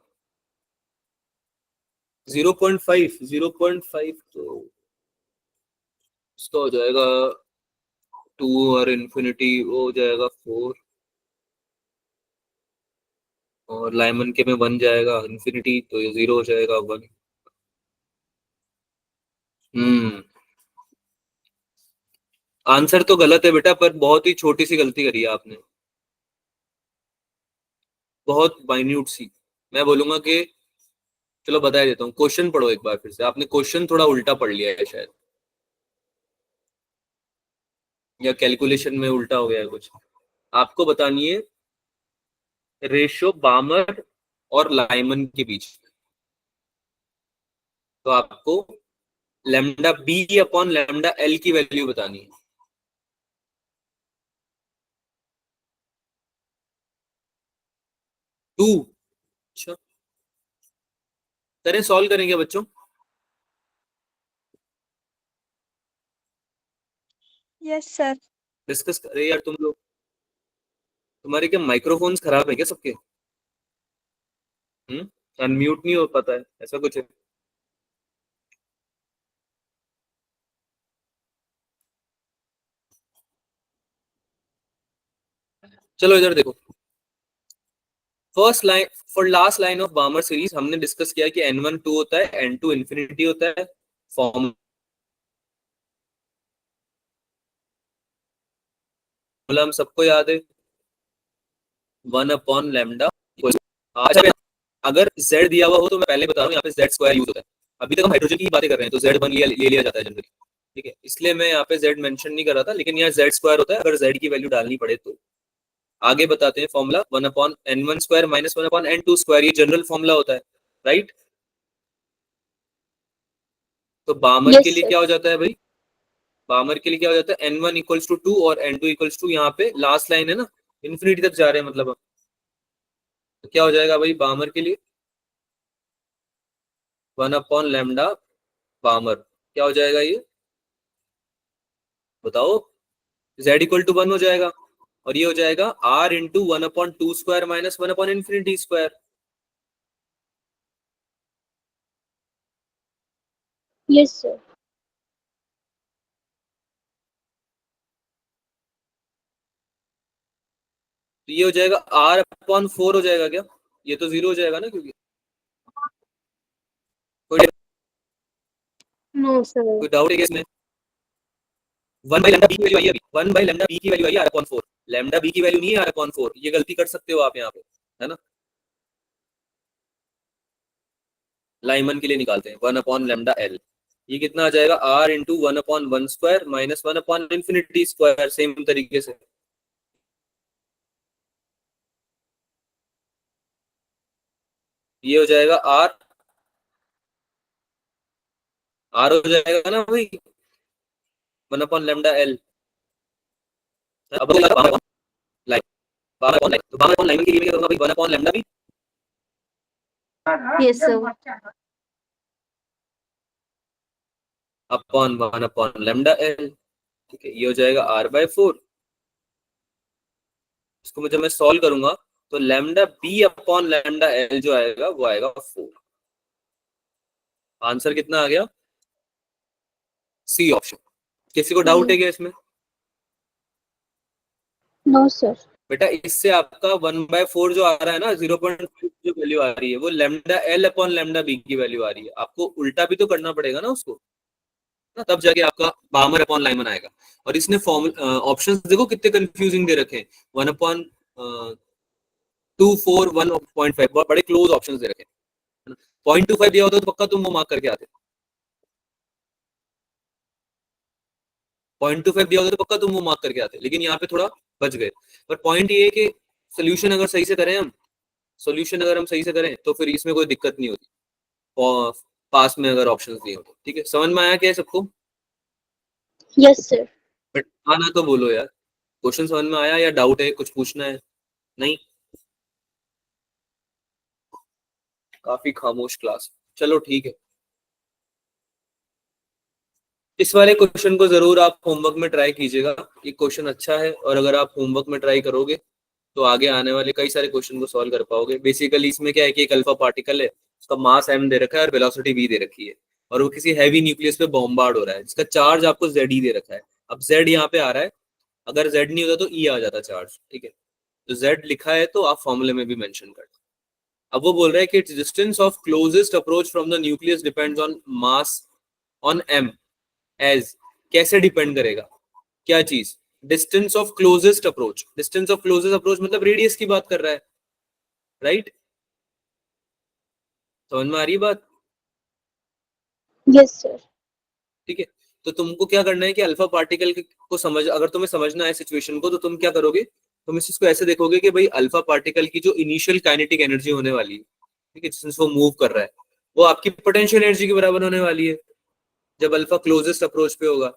0.5, 0.5 तो इसका हो जाएगा 2, और इन्फिनिटी वो हो जाएगा 4, और लाइमन के में 1 जाएगा इन्फिनिटी, तो ये 0 हो जाएगा 1। आंसर तो गलत है बेटा, पर बहुत ही छोटी सी गलती करी है आपने, बहुत माइन्यूट सी। मैं बोलूंगा कि, चलो बता देता हूँ, क्वेश्चन पढ़ो एक बार फिर से। आपने क्वेश्चन थोड़ा उल्टा पढ़ लिया है शायद, या कैलकुलेशन में उल्टा हो गया है कुछ। आपको बतानी है रेशियो बामर और लाइमन के बीच। तो आपको lambda B upon lambda L की वैल्यू बतानी है। टू। अच्छा, करें, सॉल्व करेंगे बच्चों? Yes sir. डिस्कस करें यार तुम लोग। तुम्हारे क्या माइक्रोफोन्स खराब है क्या सबके? अनम्यूट नहीं हो पाता है, ऐसा कुछ है? चलो इधर देखो। First line, for last line of बामर series हमने डिस्कस किया कि n1 2 होता है, n2 इंफिनिटी होता है। फॉर्मूला हम सबको याद है, 1 अपॉन लेमडा। अच्छा, अगर z दिया हुआ हो तो मैं पहले बता रहा हूँ, यहाँ पे z स्क्वायर यूज होता है। अभी तक हम हाइड्रोजन की बातें कर रहे हैं, तो z1 ले लिया जाता है जनरली, ठीक है, इसलिए मैं यहाँ पे z मेंशन नहीं कर रहा था, लेकिन यहाँ z स्क्वायर होता है अगर z की वैल्यू डालनी पड़े तो। आगे बताते हैं formula, 1 upon n1 square minus 1 upon n2 square, ये जनरल फॉर्मूला होता है, राइट? तो बामर Yes, के लिए sir. क्या हो जाता है भाई? बामर के लिए क्या हो जाता है? n1 इक्वल्स टू 2 और n2 इक्वल्स टू, यहाँ पे लास्ट लाइन है ना, इन्फिनिटी तक जा रहे हैं मतलब हम। तो क्या हो जाएगा भाई बामर के लिए? 1 अपॉन लेमडा बामर, क्या हो जाएगा ये बताओ? z इक्वल टू 1 हो जाएगा, और ये हो जाएगा r into 1 upon 2 square minus 1 upon infinity square. Yes, sir. तो ये हो जाएगा r अपॉन 4 हो जाएगा क्या? ये तो 0 हो जाएगा ना, क्योंकि कोई No, sir. कोई डाउट है क्या इसमें? 1 बाई लेमडा बी की वैल्यू आई है अभी, 1 बाई लेमडा बी की वैल्यू आई है r अपॉन 4। लेमडा बी की वैल्यू नहीं है r अपॉन 4, ये गलती कर सकते हो आप यहाँ पे, है ना? लाइमन के लिए निकालते हैं 1 अपॉन लेमडा एल, ये कितना आ जाएगा? r into 1 upon 1 square minus 1 upon infinity square, same तरीके से। ये हो जाएगा r आर हो जाएगा ना भाई 1/λl। अब लाइन तो 1/लाइन के लिए मैं क्या करूंगा भाई 1/λ भी Yes, sir. Upon 1/λl। ठीक है, ये हो जाएगा r/4। इसको जब मैं सॉल्व करूंगा तो λb/λl जो आएगा वो आएगा 4। आंसर कितना आ गया? C option. किसी को डाउट है क्या इसमें? No, sir. बेटा इससे आपका 1/4 जो आ रहा है ना 0.5 जो वैल्यू आ रही है वो λl/λb की वैल्यू आ रही है। आपको उल्टा भी तो करना पड़ेगा ना उसको, ना तब जाके आपका बामर/लाइमन आएगा। और इसने ऑप्शंस देखो कितने कंफ्यूजिंग दे रखे हैं। 1/2 4 1.5 बहुत बड़े क्लोज ऑप्शंस दे रखे हैं। 0.25 दिया होता तो पक्का तुम वो मार्क करके आते। 0.25 दिया होता तो पक्का तुम वो मार्क करके आते, लेकिन यहाँ पे थोड़ा बच गए। पर पॉइंट ये है कि सोल्यूशन अगर सही से करें हम, सोल्यूशन अगर हम सही से करें तो फिर इसमें कोई दिक्कत नहीं होती और पास में अगर ऑप्शंस दिए हो तो। ठीक है, समझ में आया क्या है सबको? Yes, sir. बट आना तो बोलो यार, क्वेश्चन समझ में आया या डाउट है, कुछ पूछना है? नहीं, काफी खामोश क्लास। चलो ठीक है, इस वाले क्वेश्चन को जरूर आप होमवर्क में ट्राई कीजिएगा। ये क्वेश्चन अच्छा है और अगर आप होमवर्क में ट्राई करोगे तो आगे आने वाले कई सारे क्वेश्चन को सॉल्व कर पाओगे। बेसिकली इसमें क्या है कि एक अल्फा पार्टिकल है, उसका मास m दे रखा है और वेलोसिटी v दे रखी है, और वो किसी हैवी न्यूक्लियस पे बॉम्बार्ड हो रहा है जिसका चार्ज आपको Ze दे रखा है। अब Z यहाँ पे आ रहा है, अगर Z नहीं होता तो E आ जाता चार्ज। ठीक है, तो Z लिखा है तो आप फॉर्मूले में भी मेंशन कर। अब वो बोल रहा है कि it's distance of closest approach from the nucleus depends on mass on m एज। कैसे डिपेंड करेगा? क्या चीज? Distance of closest approach. Distance of closest approach मतलब रेडियस की बात कर रहा है, राइट? समझ में आ रही है बात? Yes, sir. ठीक है, तो तुमको क्या करना है कि अल्फा पार्टिकल को समझ, अगर तुम्हें समझना है सिचुएशन को तो तुम क्या करोगे, तुम इस चीज को ऐसे देखोगे कि भाई अल्फा पार्टिकल की जो इनिशियल काइनेटिक एनर्जी होने वाली है, ठीक है, जिससे वो मूव कर रहा है, वो आपकी पोटेंशियल एनर्जी के बराबर होने वाली है जब अल्फा क्लोजेस्ट अप्रोच पे होगा,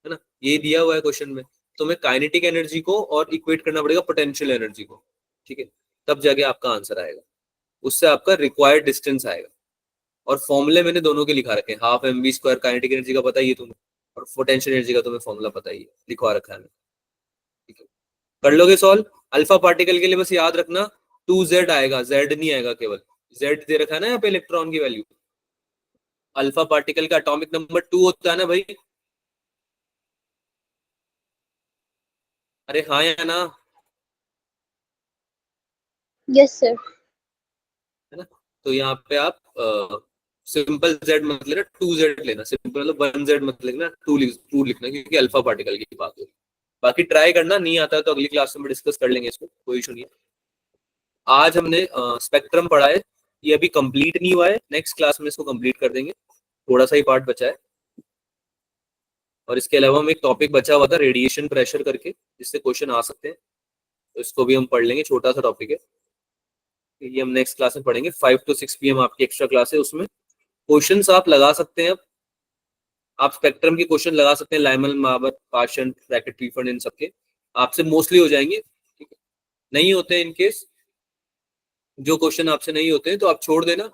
है ना? ये दिया हुआ है क्वेश्चन में। तुम्हें काइनेटिक एनर्जी को और इक्वेट करना पड़ेगा पोटेंशियल एनर्जी को। ठीक है, तब जाके आपका आंसर आएगा, उससे आपका रिक्वायर्ड डिस्टेंस आएगा। और फॉर्मूले मैंने दोनों के लिखा रखे हैं, हाफ mv² काइनेटिक एनर्जी का पता ही है तुम्हें, और पोटेंशियल एनर्जी का तुम्हें फॉर्मूला पता ही है, लिखवा रखा है मैंने। ठीक है, कर लोगे सॉल्व? अल्फा पार्टिकल के लिए बस याद रखना 2z आएगा, z नहीं आएगा, केवल z दे रखा है ना यहाँ पे इलेक्ट्रॉन की वैल्यू। अल्फा पार्टिकल का एटॉमिक नंबर 2 होता है ना भाई? अरे हाँ या ना? Yes, sir. है ना? तो यहाँ पे आप सिंपल z मत लेना, 2z लेना। सिंपल मतलब 1z मत लिखना, 2 लिखना, क्योंकि अल्फा पार्टिकल की बात हो रही। बाकी ट्राई करना, नहीं आता है तो अगली क्लास में डिस्कस कर लेंगे इसको, कोई इशू नहीं है। आज हमने स्पेक्ट्रम पढ़ा है, ये अभी कंप्लीट नहीं हुआ है, नेक्स्ट क्लास में इसको कंप्लीट कर देंगे, थोड़ा सा ही पार्ट बचा है। और इसके अलावा हम एक टॉपिक बचा हुआ था रेडिएशन प्रेशर करके, जिससे क्वेश्चन आ सकते हैं, तो इसको भी हम पढ़ लेंगे, छोटा सा टॉपिक है। ये हम नेक्स्ट क्लास में पढ़ेंगे। 5 to 6 PM आपकी एक्स्ट्रा क्लास है, उसमें क्वेश्चंस आप लगा सकते हैं। आप स्पेक्ट्रम के क्वेश्चन लगा सकते हैं, लाइमन माबर पार्शन ब्रैकेट ट्रीफंड, इन सबके आपसे मोस्टली हो जाएंगे। ठीक है, नहीं होते इन केस, जो क्वेश्चन आपसे नहीं होते हैं तो आप छोड़ देना,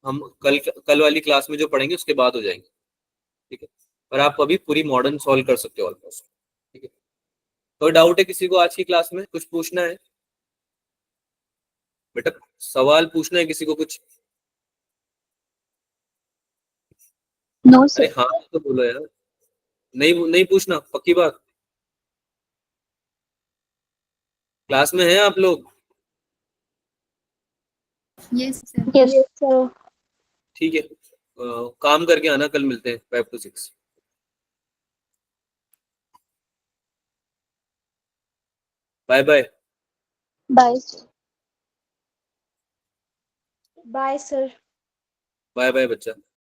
हम कल वाली क्लास में जो पढ़ेंगे उसके बाद हो जाएंगे। ठीक है, पर आप अभी पूरी मॉडर्न सॉल्व कर सकते हो ऑलमोस्ट। ठीक है, कोई डाउट है किसी को आज की क्लास में? कुछ पूछना है बेटा? सवाल पूछना है किसी को कुछ? No, अरे sir. हाँ तो बोलो यार, नहीं नहीं पूछना, पक्की बात? क्लास में हैं आप लोग? Yes, sir. Yes, sir. ठीक है, काम करके आना, कल मिलते हैं 5 to 6। Bye bye. Bye, sir. Bye, sir. Bye bye बच्चा।